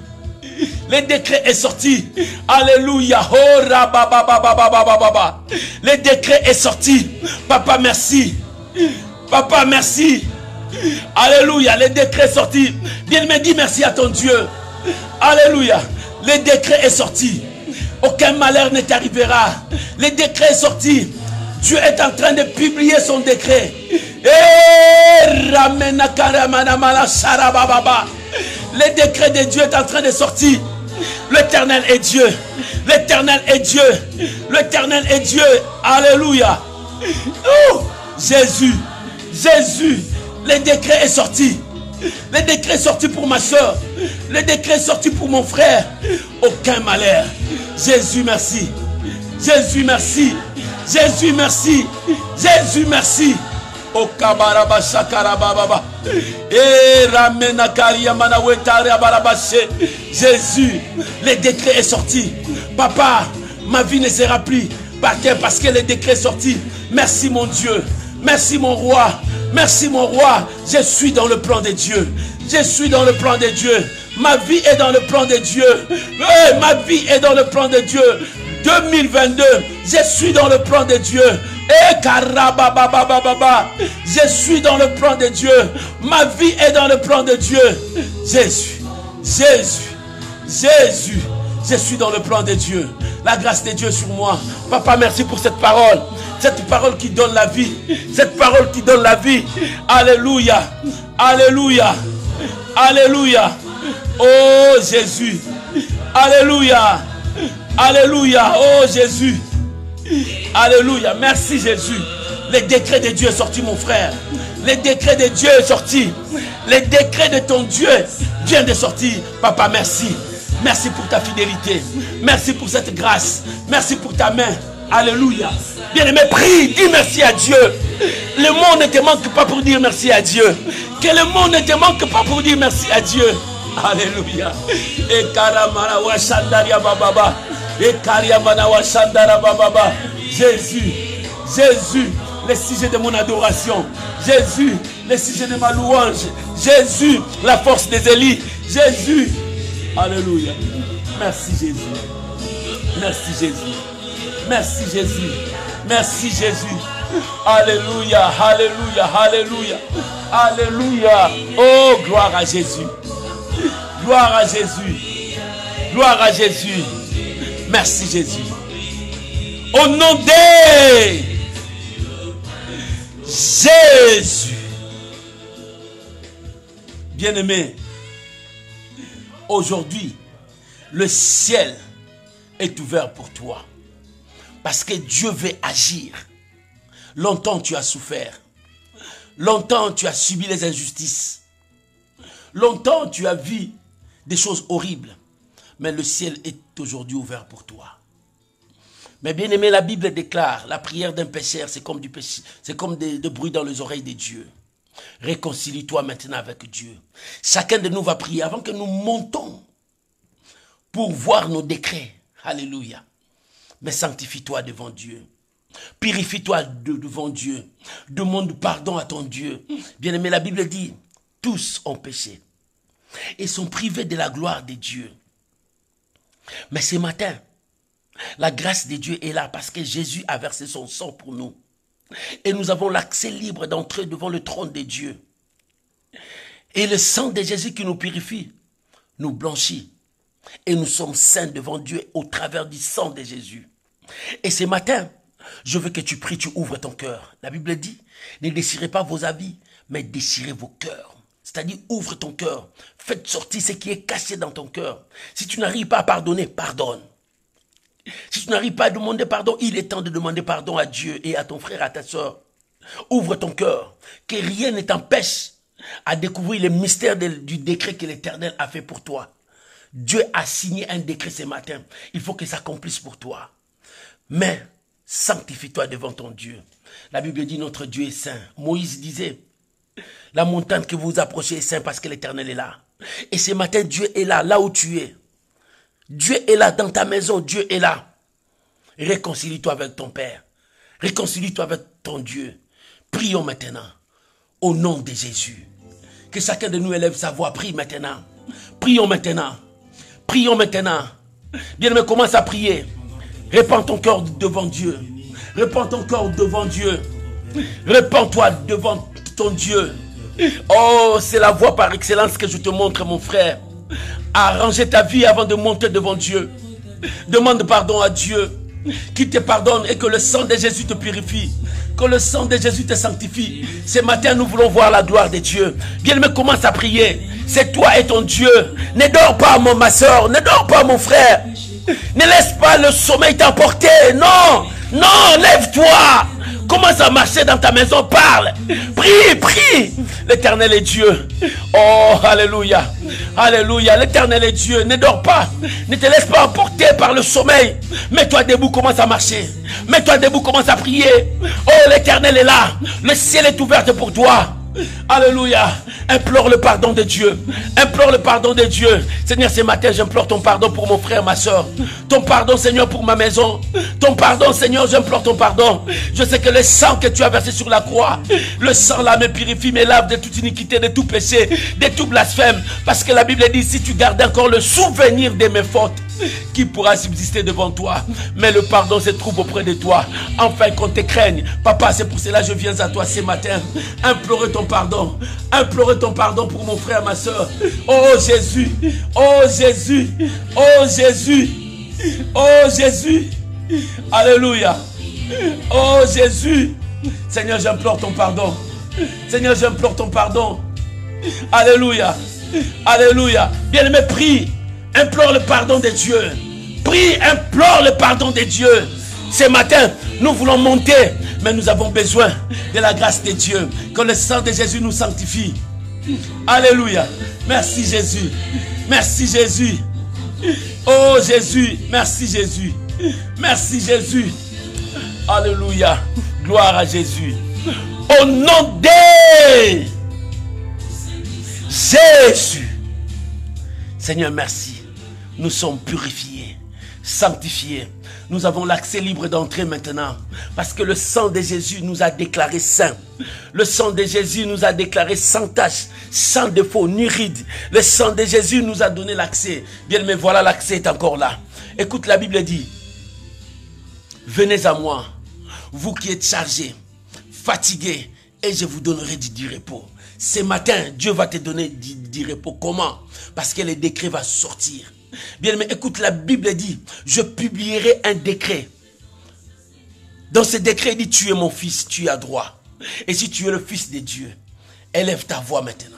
Le décret est sorti. Alléluia. Oh, rabababababababa. Le décret est sorti. Papa, merci. Papa, merci. Alléluia. Le décret est sorti. Bien-aimé, dis merci à ton Dieu. Alléluia. Le décret est sorti. Aucun malheur ne t'arrivera. Le décret est sorti. Dieu est en train de publier son décret. Le décret de Dieu est en train de sortir. L'Éternel est Dieu. L'Éternel est Dieu. L'Éternel est Dieu. Alléluia. Oh, Jésus. Jésus. Le décret est sorti. Le décret est sorti pour ma soeur. Le décret est sorti pour mon frère. Aucun malheur. Jésus, merci. Jésus, merci. Jésus, merci. Jésus, merci. O kabaraba shakarababa. Ramena karia manawetaria barabashe. Jésus, le décret est sorti. Papa, ma vie ne sera plus par terre parce que le décret est sorti. Merci mon Dieu. Merci mon roi. Merci mon roi. Je suis dans le plan de Dieu. Je suis dans le plan de Dieu. Ma vie est dans le plan de Dieu. Ma vie est dans le plan de Dieu. 2022, je suis dans le plan de Dieu. Je suis dans le plan de Dieu. Ma vie est dans le plan de Dieu. Jésus, Jésus, Jésus. Je suis dans le plan de Dieu. La grâce de Dieu sur moi. Papa, merci pour cette parole. Cette parole qui donne la vie. Cette parole qui donne la vie. Alléluia. Alléluia. Alléluia. Oh Jésus. Alléluia. Alléluia. Oh Jésus. Alléluia. Merci Jésus. Le décret de Dieu est sorti, mon frère. Le décret de Dieu est sorti. Le décret de ton Dieu vient de sortir. Papa, merci. Merci pour ta fidélité. Merci pour cette grâce. Merci pour ta main. Alléluia. Bien-aimé, prie, dis merci à Dieu. Le monde ne te manque pas pour dire merci à Dieu. Que le monde ne te manque pas pour dire merci à Dieu. Alléluia. Et karamara wa shandaria bababa. Et kariamana wa shandara bababa. Jésus, Jésus, le sujet de mon adoration. Jésus, le sujet de ma louange. Jésus, la force des Élis. Jésus. Alléluia. Merci Jésus. Merci Jésus. Merci Jésus. Merci Jésus. Alléluia. Alléluia. Alléluia. Alléluia. Oh, gloire à Jésus. Gloire à Jésus. Gloire à Jésus. Merci Jésus. Au nom de Jésus. Bien-aimé, aujourd'hui, le ciel est ouvert pour toi. Parce que Dieu veut agir. Longtemps tu as souffert. Longtemps tu as subi les injustices. Longtemps tu as vu des choses horribles. mais le ciel est aujourd'hui ouvert pour toi. Mais bien aimé, la Bible déclare, la prière d'un pécheur, c'est comme du péché, c'est comme de bruit dans les oreilles de Dieu. Réconcilie-toi maintenant avec Dieu. Chacun de nous va prier avant que nous montons pour voir nos décrets. Alléluia. Mais sanctifie-toi devant Dieu. Purifie-toi devant Dieu. Demande pardon à ton Dieu. Bien aimé, la Bible dit, tous ont péché et sont privés de la gloire de Dieu. Mais ce matin, la grâce de Dieu est là parce que Jésus a versé son sang pour nous. Et nous avons l'accès libre d'entrer devant le trône de Dieu. Et le sang de Jésus qui nous purifie, nous blanchit. Et nous sommes saints devant Dieu au travers du sang de Jésus. Et ce matin, je veux que tu pries, tu ouvres ton cœur. La Bible dit, ne désirez pas vos habits, mais désirez vos cœurs. C'est-à-dire, ouvre ton cœur. Faites sortir ce qui est caché dans ton cœur. Si tu n'arrives pas à pardonner, pardonne. Si tu n'arrives pas à demander pardon, il est temps de demander pardon à Dieu et à ton frère, à ta soeur. Ouvre ton cœur. Que rien ne t'empêche à découvrir le mystère du décret que l'Éternel a fait pour toi. Dieu a signé un décret ce matin. Il faut que ça s'accomplisse pour toi. Mais sanctifie-toi devant ton Dieu. La Bible dit notre Dieu est saint. Moïse disait, la montagne que vous approchez est sainte parce que l'Éternel est là. Et ce matin, Dieu est là, là où tu es. Dieu est là dans ta maison, Dieu est là. Réconcilie-toi avec ton Père. Réconcilie-toi avec ton Dieu. Prions maintenant, au nom de Jésus. Que chacun de nous élève sa voix, prie maintenant. Prions maintenant. Prions maintenant. Bien-aimé, commence à prier. Répands ton cœur devant Dieu. Répands ton cœur devant Dieu. Répands-toi devant ton Dieu. Oh, c'est la voie par excellence que je te montre, mon frère. Arrange ta vie avant de monter devant Dieu. Demande pardon à Dieu, qui te pardonne et que le sang de Jésus te purifie. Que le sang de Jésus te sanctifie. Ce matin, nous voulons voir la gloire de Dieu. Bien-aimé, commence à prier. C'est toi et ton Dieu. Ne dors pas, ma soeur. Ne dors pas, mon frère. Ne laisse pas le sommeil t'emporter. Non, non, lève-toi. Commence à marcher dans ta maison, parle. Prie, prie. L'Éternel est Dieu. Oh, alléluia. Alléluia. L'Éternel est Dieu. Ne dors pas. Ne te laisse pas emporter par le sommeil. Mets-toi debout, commence à marcher. Mets-toi debout, commence à prier. Oh, l'Éternel est là. Le ciel est ouvert pour toi. Alléluia. Implore le pardon de Dieu. Implore le pardon de Dieu. Seigneur, ce matin, j'implore ton pardon pour mon frère, ma soeur. Ton pardon, Seigneur, pour ma maison. Ton pardon, Seigneur, j'implore ton pardon. Je sais que le sang que tu as versé sur la croix, le sang là me purifie, me lave de toute iniquité, de tout péché, de tout blasphème. Parce que la Bible dit, si tu gardes encore le souvenir de mes fautes, qui pourra subsister devant toi? Mais le pardon se trouve auprès de toi. Enfin qu'on te craigne. Papa, c'est pour cela que je viens à toi ce matin. Implorer ton pardon. Implorer ton pardon pour mon frère, ma soeur. Oh Jésus. Oh Jésus. Oh Jésus. Oh Jésus. Alléluia. Oh Jésus. Seigneur, j'implore ton pardon. Seigneur, j'implore ton pardon. Alléluia. Alléluia. Bien-aimé, prie. Implore le pardon de Dieu. Prie, implore le pardon de Dieu. Ce matin, nous voulons monter, mais nous avons besoin de la grâce de Dieu. Que le sang de Jésus nous sanctifie. Alléluia. Merci Jésus. Merci Jésus. Oh Jésus. Merci Jésus. Merci Jésus. Alléluia. Gloire à Jésus. Au nom de Jésus. Seigneur, merci. Nous sommes purifiés, sanctifiés. Nous avons l'accès libre d'entrer maintenant. Parce que le sang de Jésus nous a déclarés saints. Le sang de Jésus nous a déclarés sans tache, sans défaut, ni ride. Le sang de Jésus nous a donné l'accès. Bien, mais voilà, l'accès est encore là. Écoute, la Bible dit, venez à moi, vous qui êtes chargés, fatigués, et je vous donnerai du repos. Ce matin, Dieu va te donner du repos. Comment? Parce que le décret va sortir. Bien, mais écoute, la Bible dit, je publierai un décret. Dans ce décret, il dit, tu es mon fils, tu as droit. Et si tu es le fils de Dieu, élève ta voix maintenant.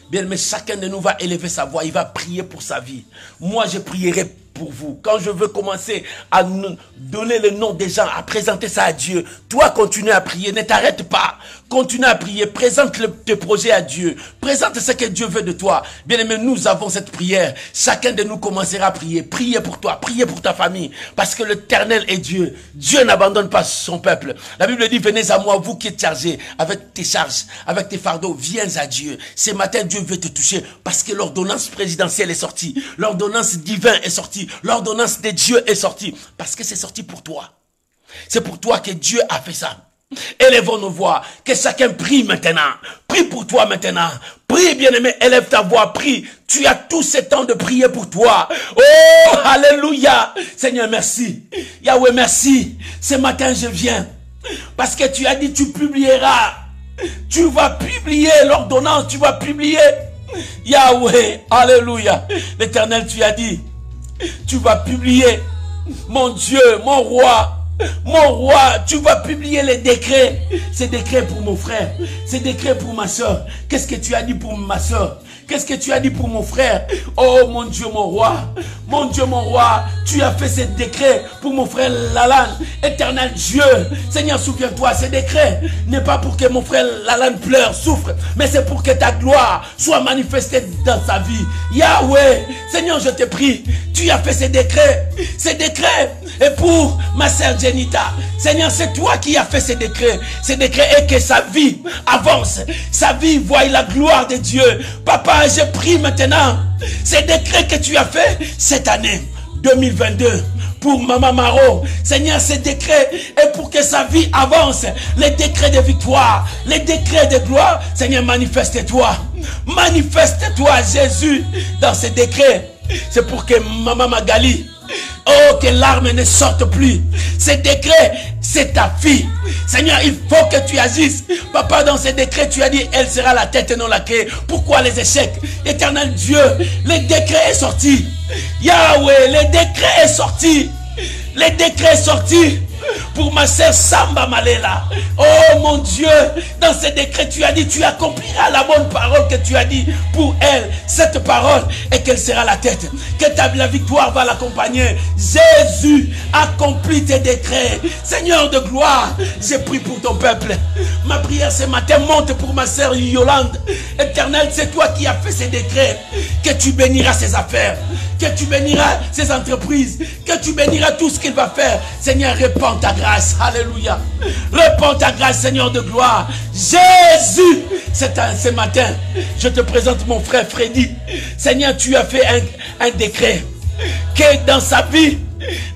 Bien, mais chacun de nous va élever sa voix, il va prier pour sa vie. Moi, je prierai pour vous. Quand je veux commencer à nous donner le nom des gens, à présenter ça à Dieu, toi continue à prier, ne t'arrête pas. Continue à prier, présente tes projets à Dieu. Présente ce que Dieu veut de toi. Bien-aimé, nous avons cette prière. Chacun de nous commencera à prier. Priez pour toi, priez pour ta famille. Parce que l'Éternel est Dieu. Dieu n'abandonne pas son peuple. La Bible dit, venez à moi, vous qui êtes chargés, avec tes charges, avec tes fardeaux, viens à Dieu. Ce matin, Dieu veut te toucher parce que l'ordonnance présidentielle est sortie. L'ordonnance divine est sortie. L'ordonnance de Dieu est sortie. Parce que c'est sorti pour toi. C'est pour toi que Dieu a fait ça. Élevons nos voix, que chacun prie maintenant. Prie pour toi maintenant. Prie, bien-aimé, élève ta voix, prie. Tu as tout ce temps de prier pour toi. Oh, alléluia. Seigneur, merci. Yahweh, merci. Ce matin, je viens. Parce que tu as dit, tu publieras. Tu vas publier l'ordonnance, tu vas publier. Yahweh, alléluia. L'Éternel, tu as dit, tu vas publier. Mon Dieu, mon roi. Mon roi, tu vas publier les décrets. Ces décrets pour mon frère, ces décrets pour ma soeur. Qu'est-ce que tu as dit pour ma soeur? Qu'est-ce que tu as dit pour mon frère? Oh mon Dieu, mon roi. Mon Dieu, mon roi. Tu as fait ces décrets pour mon frère Lalan. Éternel Dieu. Seigneur, souviens-toi, ces décrets n'est pas pour que mon frère Lalan pleure, souffre. Mais c'est pour que ta gloire soit manifestée dans sa vie. Yahweh, Seigneur, je te prie. Tu as fait ces décrets. Ces décrets est pour ma sœur Jenita. Seigneur, c'est toi qui as fait ces décrets. Ces décrets et que sa vie avance. Sa vie voit la gloire de Dieu. Papa, je prie maintenant, ces décrets que tu as fait cette année 2022 pour Maman Maro, Seigneur, ces décrets est pour que sa vie avance. Les décrets de victoire, les décrets de gloire, Seigneur, manifeste-toi. Manifeste-toi, Jésus, dans ces décrets. C'est pour que Maman Magali, oh, que l'arme ne sorte plus. Ces décrets, c'est ta fille. Seigneur, il faut que tu agisses. Papa, dans ces décrets, tu as dit, elle sera la tête et non la queue. Pourquoi les échecs? Éternel Dieu, le décret est sorti. Yahweh, le décret est sorti. Le décret est sorti pour ma sœur Samba Malela. Oh mon Dieu, dans ces décrets, tu as dit, tu accompliras la bonne parole que tu as dit pour elle. Cette parole est qu'elle sera la tête. Que la victoire va l'accompagner. Jésus, accomplis tes décrets. Seigneur de gloire, j'ai pris pour ton peuple. Ma prière ce matin monte pour ma sœur Yolande. Éternel, c'est toi qui as fait ces décrets. Que tu béniras ses affaires. Que tu béniras ses entreprises. Que tu béniras tout ce qu'il va faire. Seigneur, répands ta grâce. Alléluia. Répands ta grâce, Seigneur de gloire. Jésus, ce matin, je te présente mon frère Freddy. Seigneur, tu as fait un décret. Que dans sa vie,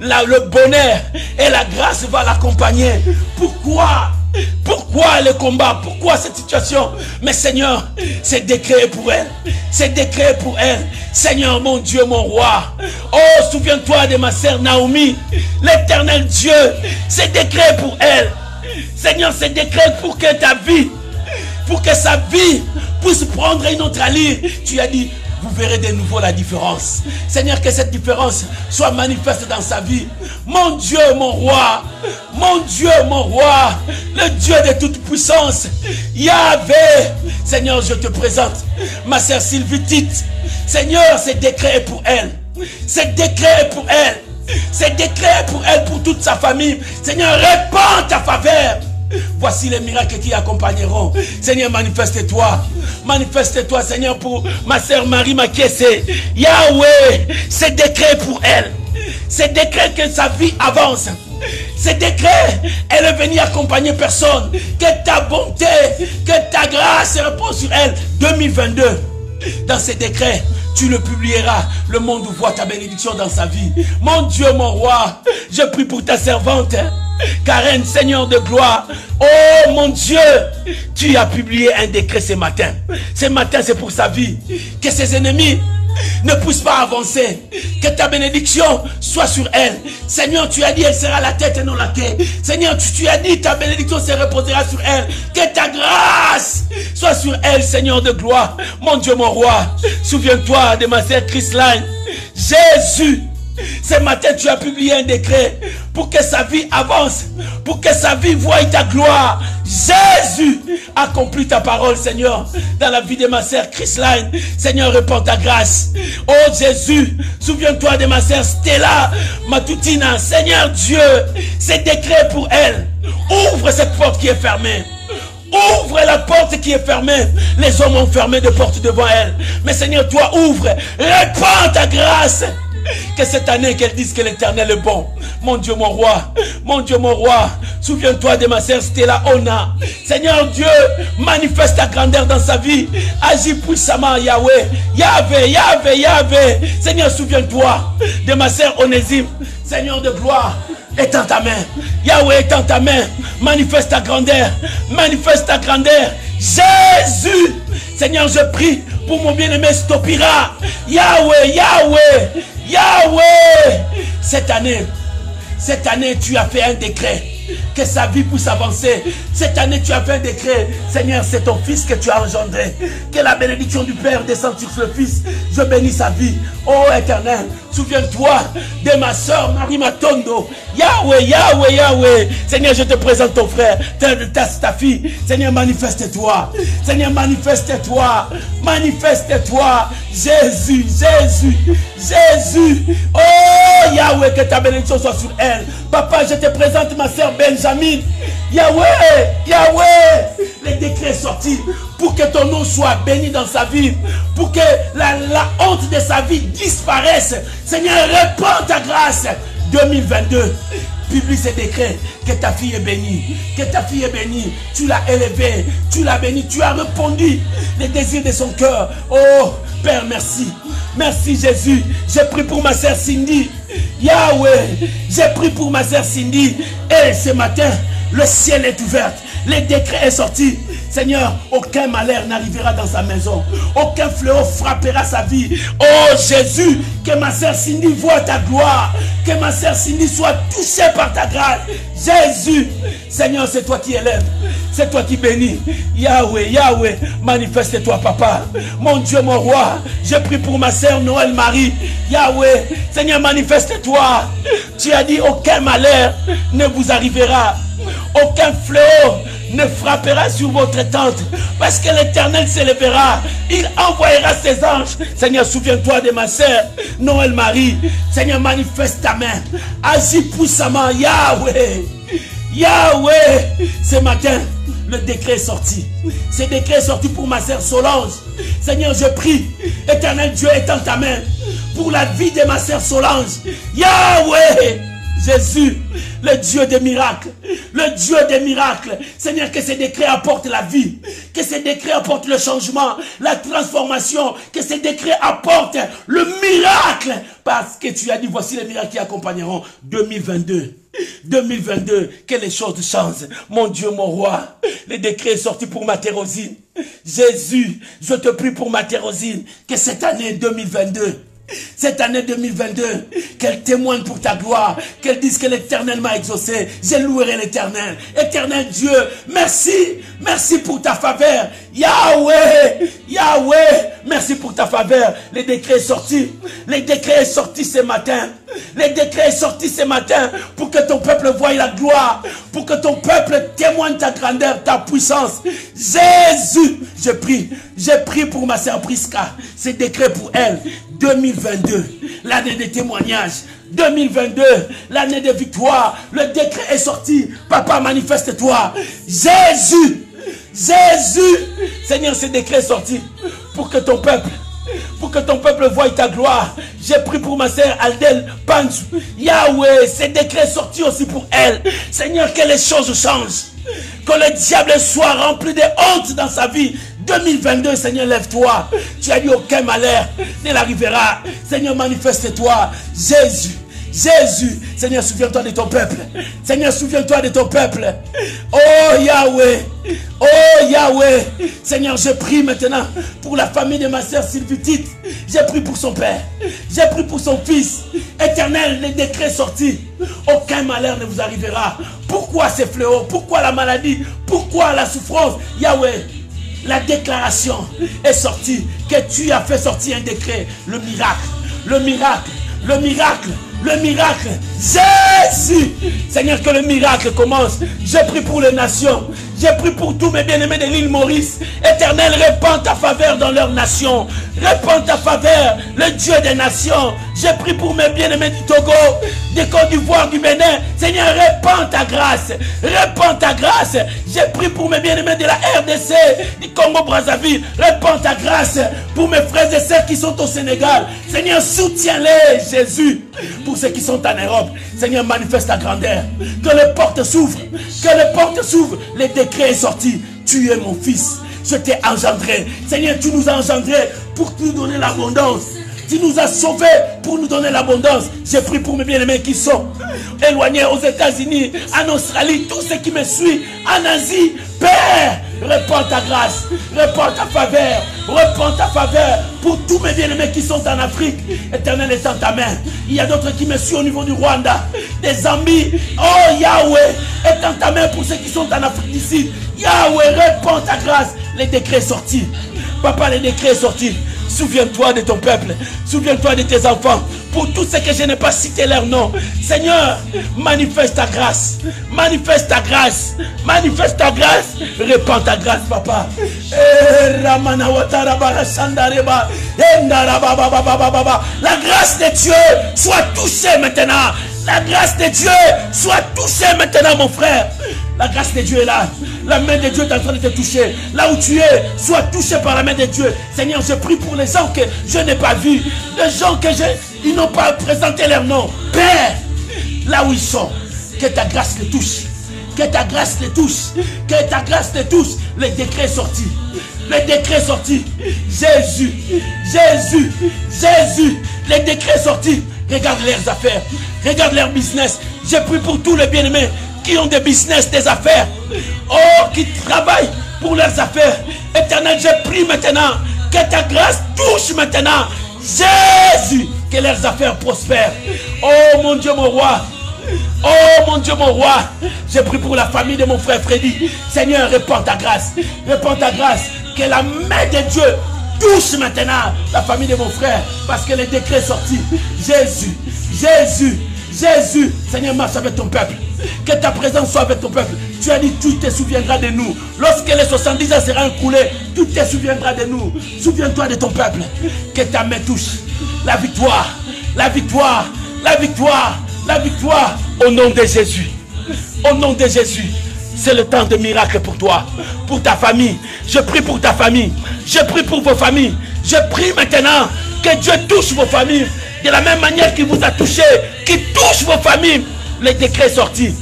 le bonheur et la grâce va l'accompagner. Pourquoi le combat? Pourquoi cette situation? Mais Seigneur, c'est décret pour elle. C'est décret pour elle. Seigneur, mon Dieu, mon roi. Oh, souviens-toi de ma sœur Naomi. L'Éternel Dieu, c'est décret pour elle. Seigneur, c'est décret pour que ta vie, pour que sa vie puisse prendre une autre allure. Tu as dit, vous verrez de nouveau la différence. Seigneur, que cette différence soit manifeste dans sa vie. Mon Dieu, mon roi. Mon Dieu, mon roi. Le Dieu de toute puissance. Yahvé. Seigneur, je te présente ma sœur Sylvie Tite. Seigneur, c'est décret pour elle. C'est décret pour elle. C'est décret pour elle, pour toute sa famille. Seigneur, répands ta faveur. Voici les miracles qui accompagneront. Seigneur, manifeste-toi. Manifeste-toi, Seigneur, pour ma sœur Marie Makese. Yahweh, c'est décret pour elle. C'est décret que sa vie avance. C'est décret, elle est venue accompagner personne. Que ta bonté, que ta grâce repose sur elle. 2022, dans ces décrets, tu le publieras. Le monde voit ta bénédiction dans sa vie. Mon Dieu, mon roi, je prie pour ta servante Karen, Seigneur de gloire. Oh mon Dieu, tu as publié un décret ce matin. Ce matin, c'est pour sa vie. Que ses ennemis ne puissent pas avancer. Que ta bénédiction soit sur elle. Seigneur, tu as dit, elle sera la tête et non la queue. Seigneur, tu as dit, ta bénédiction se reposera sur elle. Que ta grâce soit sur elle, Seigneur de gloire. Mon Dieu, mon roi, souviens-toi de ma sœur Chrisline. Jésus, ce matin, tu as publié un décret
pour que sa vie avance, pour que sa vie voie ta gloire. Jésus, accomplis ta parole, Seigneur, dans la vie de ma sœur Chrisline. Seigneur, répands ta grâce. Oh Jésus, souviens-toi de ma sœur Stella Matutina. Seigneur Dieu, c'est décret pour elle. Ouvre cette porte qui est fermée. Ouvre la porte qui est fermée. Les hommes ont fermé des portes devant elle. Mais Seigneur, toi ouvre. Répands ta grâce. Que cette année, qu'elle dise que l'Éternel est bon. Mon Dieu, mon roi. Mon Dieu, mon roi. Souviens-toi de ma sœur Stella Ona. Seigneur Dieu, manifeste ta grandeur dans sa vie. Agis puissamment, Yahweh. Yahweh, Yahweh, Yahweh. Seigneur, souviens-toi de ma sœur Onésime. Seigneur de gloire, étends ta main. Yahweh, étends ta main. Manifeste ta grandeur. Manifeste ta grandeur. Jésus. Seigneur, je prie pour mon bien-aimé Stopira. Yahweh, Yahweh, Yahweh. Cette année, tu as fait un décret. Que sa vie puisse avancer. Cette année, tu as fait un décret. Seigneur, c'est ton fils que tu as engendré. Que la bénédiction du Père descende sur ce fils. Je bénis sa vie. Oh Éternel, souviens-toi de ma soeur Marie Matondo. Yahweh, Yahweh, Yahweh. Seigneur, je te présente ton frère, ta fille. Seigneur, manifeste-toi. Seigneur, manifeste-toi. Manifeste-toi. Jésus, Jésus, Jésus. Oh Yahweh, que ta bénédiction soit sur elle. Papa, je te présente ma soeur Benjamin. Yahweh, Yahweh, les décrets sortis pour que ton nom soit béni dans sa vie, pour que la honte de sa vie disparaisse. Seigneur, répands ta grâce. 2022, publie ces décrets, que ta fille est bénie, que ta fille est bénie. Tu l'as élevée, tu l'as bénie, tu as répondu les désirs de son cœur. Oh Père, merci. Merci Jésus. J'ai pris pour ma sœur Cindy. Yahweh, j'ai pris pour ma sœur Cindy. Et ce matin, le ciel est ouvert. Les décrets est sorti. Seigneur, aucun malheur n'arrivera dans sa maison. Aucun fléau frappera sa vie. Oh Jésus, que ma sœur Cindy voie ta gloire. Que ma sœur Cindy soit touchée par ta grâce. Jésus, Seigneur, c'est toi qui élèves. C'est toi qui bénis. Yahweh, Yahweh, manifeste-toi, papa. Mon Dieu, mon roi, je prie pour ma sœur Noël Marie. Yahweh, Seigneur, manifeste-toi. Tu as dit, aucun malheur ne vous arrivera. Aucun fléau ne frappera sur votre tente, parce que l'Éternel s'élèvera. Il envoyera ses anges. Seigneur, souviens-toi de ma sœur Noël Marie. Seigneur, manifeste ta main. Agis puissamment. Yahweh, Yahweh. Ce matin, le décret est sorti. Ce décret est sorti pour ma sœur Solange. Seigneur, je prie, Éternel Dieu, étends ta main pour la vie de ma sœur Solange. Yahweh, Jésus, le Dieu des miracles, le Dieu des miracles. Seigneur, que ces décrets apportent la vie, que ces décrets apportent le changement, la transformation, que ces décrets apportent le miracle. Parce que tu as dit, voici les miracles qui accompagneront 2022. 2022, que les choses changent. Mon Dieu, mon roi, les décrets sont sortis pour ma Thérosine. Jésus, je te prie pour ma Thérosine, que cette année 2022, cette année 2022, qu'elle témoigne pour ta gloire, qu'elle dise que l'Éternel m'a exaucé. Je louerai l'Éternel. Éternel Dieu, merci, merci pour ta faveur. Yahweh, Yahweh, merci pour ta faveur. Les décrets sont sortis. Les décrets sont sortis ce matin. Les décrets sont sortis ce matin pour que ton peuple voie la gloire, pour que ton peuple témoigne ta grandeur, ta puissance. Jésus, je prie pour ma sœur Prisca. Ces décrets pour elle. 2022, l'année des témoignages. 2022, l'année de victoire. Le décret est sorti. Papa, manifeste-toi. Jésus, Jésus. Seigneur, ce décret est sorti pour que ton peuple voie ta gloire. J'ai pris pour ma sœur Aldel Panju. Yahweh, ce décret est sorti aussi pour elle. Seigneur, que les choses changent. Que le diable soit rempli de honte dans sa vie. 2022, Seigneur, lève-toi. Tu as dit aucun malheur ne l'arrivera. Seigneur, manifeste-toi. Jésus, Jésus, Seigneur, souviens-toi de ton peuple. Seigneur, souviens-toi de ton peuple. Oh Yahweh, oh Yahweh. Seigneur, je prie maintenant pour la famille de ma sœur Sylvie Tite. J'ai pris pour son père. J'ai pris pour son fils. Éternel, les décrets sortis. Aucun malheur ne vous arrivera. Pourquoi ces fléaux? Pourquoi la maladie? Pourquoi la souffrance? Yahweh, la déclaration est sortie, que tu as fait sortir un décret. Le miracle, le miracle, le miracle. Le miracle. Jésus. Seigneur, que le miracle commence. Je prie pour les nations. J'ai pris pour tous mes bien-aimés de l'île Maurice. Éternel, répands ta faveur dans leurs nations. Répands ta faveur, le Dieu des nations. J'ai pris pour mes bien-aimés du Togo, des Côte d'Ivoire, du Bénin. Seigneur, répands ta grâce. Répands ta grâce. J'ai pris pour mes bien-aimés de la RDC, du Congo-Brazzaville. Répands ta grâce pour mes frères et sœurs qui sont au Sénégal. Seigneur, soutiens-les, Jésus. Pour ceux qui sont en Europe, Seigneur, manifeste ta grandeur. Que les portes s'ouvrent. Que les portes s'ouvrent. Les décrets sont sortis. Tu es mon fils. Je t'ai engendré. Seigneur, tu nous as engendrés pour nous donner l'abondance. Tu nous as sauvés pour nous donner l'abondance. J'ai pris pour mes bien-aimés qui sont éloignés aux États-Unis, en Australie, tous ceux qui me suivent, en Asie. Père, répands ta grâce, répands ta faveur, répands ta faveur pour tous mes bien-aimés qui sont en Afrique. Éternel, étends ta main. Il y a d'autres qui me suivent au niveau du Rwanda, des Zambie. Oh Yahweh, étends ta main pour ceux qui sont en Afrique du Sud. Yahweh, répands ta grâce. Les décrets sortis. Papa, les décrets sortis. Souviens-toi de ton peuple. Souviens-toi de tes enfants. Pour tous ceux que je n'ai pas cité leur nom. Seigneur, manifeste ta grâce. Manifeste ta grâce. Manifeste ta grâce. Répands ta grâce, papa. La grâce de Dieu soit touchée maintenant. La grâce de Dieu soit touchée maintenant, mon frère. La grâce de Dieu est là. La main de Dieu est en train de te toucher. Là où tu es, sois touché par la main de Dieu. Seigneur, je prie pour les gens que je n'ai pas vus. Les gens que ils n'ont pas présenté leur nom. Père, là où ils sont, que ta grâce les touche. Que ta grâce les touche. Que ta grâce les touche. Les décrets sortis. Les décrets sortis. Jésus. Jésus. Jésus. Les décrets sortis. Regarde leurs affaires. Regarde leur business. Je prie pour tous les bien-aimés qui ont des business, des affaires. Oh, qui travaillent pour leurs affaires. Éternel, je prie maintenant que ta grâce touche maintenant. Jésus, que leurs affaires prospèrent. Oh mon Dieu, mon roi. Oh mon Dieu, mon roi. Je prie pour la famille de mon frère Freddy. Seigneur, répands ta grâce. Répands ta grâce. Que la main de Dieu touche maintenant la famille de mon frère. Parce que les décrets sortis. Jésus, Jésus, Jésus. Seigneur, marche avec ton peuple. Que ta présence soit avec ton peuple. Tu as dit, tu te souviendras de nous. Lorsque les 70 ans seront écoulés, tu te souviendras de nous. Souviens-toi de ton peuple. Que ta main touche la victoire, la victoire, la victoire, la victoire. Au nom de Jésus. Au nom de Jésus. C'est le temps de miracle pour toi, pour ta famille. Je prie pour ta famille. Je prie pour vos familles. Je prie maintenant que Dieu touche vos familles de la même manière qu'il vous a touché, qu'il touche vos familles. Les décrets sortis.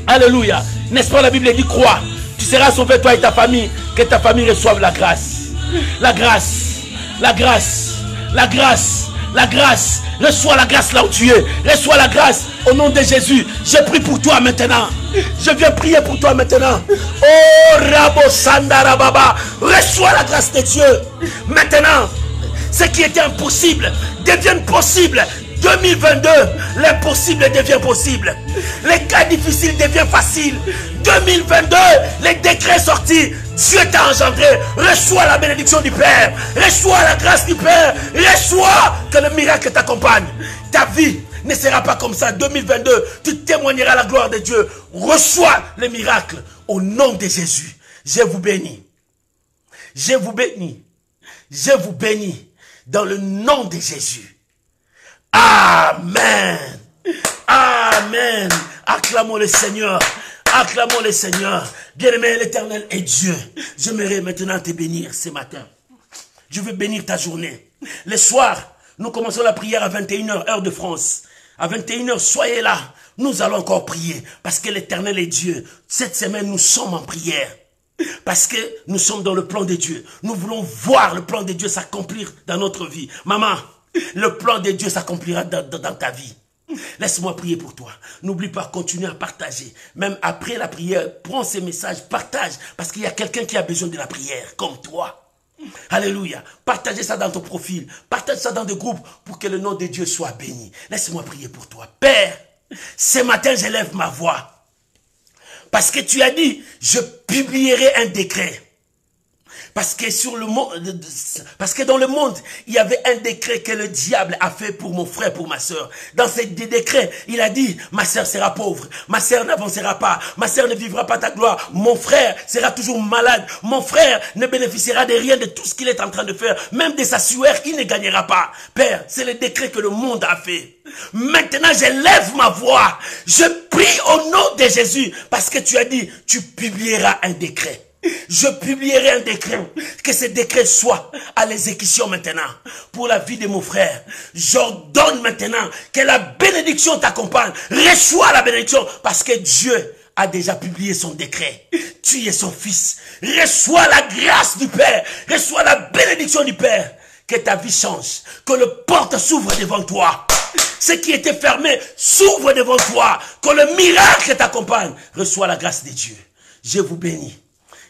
Alléluia. N'est-ce pas, la Bible dit, crois. Tu seras sauvé, toi et ta famille. Que ta famille reçoive la grâce. La grâce. La grâce. La grâce. La grâce. Reçois la grâce là où tu es. Reçois la grâce au nom de Jésus. Je prie pour toi maintenant. Je viens prier pour toi maintenant. Oh Rabo Sandarababa. Reçois la grâce de Dieu. Maintenant, ce qui était impossible devient possible. 2022, l'impossible devient possible. Les cas difficiles deviennent faciles. 2022, les décrets sortis. Dieu t'a engendré. Reçois la bénédiction du Père. Reçois la grâce du Père. Reçois que le miracle t'accompagne. Ta vie ne sera pas comme ça. 2022, tu témoigneras la gloire de Dieu. Reçois le miracle au nom de Jésus. Je vous bénis. Je vous bénis. Je vous bénis dans le nom de Jésus. Amen. Amen. Acclamons le Seigneur. Acclamons le Seigneur. Bien-aimé, l'Éternel est Dieu. J'aimerais maintenant te bénir ce matin. Je veux bénir ta journée. Le soir, nous commençons la prière à 21h, heure de France. À 21h, soyez là. Nous allons encore prier. Parce que l'Éternel est Dieu. Cette semaine, nous sommes en prière. Parce que nous sommes dans le plan de Dieu. Nous voulons voir le plan de Dieu s'accomplir dans notre vie. Maman, le plan de Dieu s'accomplira dans ta vie. Laisse-moi prier pour toi. N'oublie pas, continue à partager. Même après la prière, prends ces messages, partage. Parce qu'il y a quelqu'un qui a besoin de la prière, comme toi. Alléluia. Partagez ça dans ton profil. Partage ça dans des groupes pour que le nom de Dieu soit béni. Laisse-moi prier pour toi. Père, ce matin, j'élève ma voix. Parce que tu as dit, je publierai un décret.
Parce que parce que dans le monde, il y avait un décret que le diable a fait pour mon frère, pour ma soeur. Dans ces décrets, il a dit, ma soeur sera pauvre, ma soeur n'avancera pas, ma soeur ne vivra pas ta gloire, mon frère sera toujours malade, mon frère ne bénéficiera de rien de tout ce qu'il est en train de faire, même de sa sueur, il ne gagnera pas. Père, c'est le décret que le monde a fait. Maintenant, je lève ma voix, je prie au nom de Jésus, parce que tu as dit, tu publieras un décret. Je publierai un décret, que ce décret soit à l'exécution maintenant, pour la vie de mon frère. J'ordonne maintenant que la bénédiction t'accompagne. Reçois la bénédiction, parce que Dieu a déjà publié son décret. Tu es son fils. Reçois la grâce du Père, reçois la bénédiction du Père. Que ta vie change, que le porte s'ouvre devant toi. Ce qui était fermé s'ouvre devant toi, que le miracle t'accompagne. Reçois la grâce de Dieu. Je vous bénis.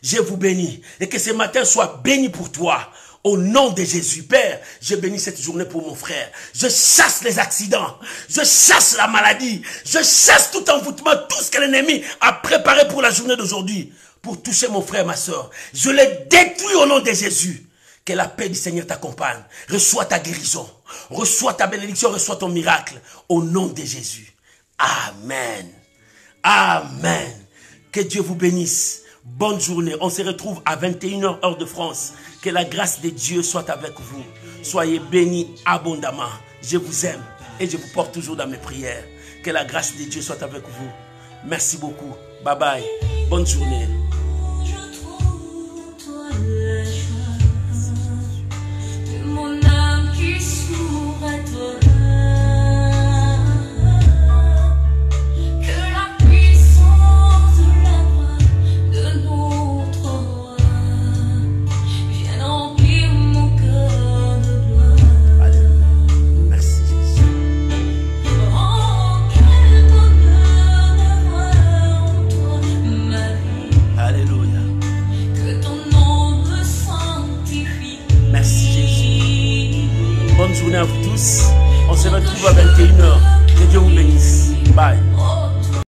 Je vous bénis. Et que ce matin soit béni pour toi. Au nom de Jésus, Père, je bénis cette journée pour mon frère. Je chasse les accidents. Je chasse la maladie. Je chasse tout envoûtement, tout ce que l'ennemi a préparé pour la journée d'aujourd'hui. Pour toucher mon frère, ma soeur. Je les détruis au nom de Jésus. Que la paix du Seigneur t'accompagne. Reçois ta guérison. Reçois ta bénédiction. Reçois ton miracle. Au nom de Jésus. Amen. Amen. Que Dieu vous bénisse. Bonne journée. On se retrouve à 21h heure de France. Que la grâce de Dieu soit avec vous. Soyez bénis abondamment. Je vous aime et je vous porte toujours dans mes prières. Que la grâce de Dieu soit avec vous. Merci beaucoup. Bye bye. Bonne journée. Bonne journée à vous tous. On se retrouve à 21h. Que Dieu vous bénisse. Bye.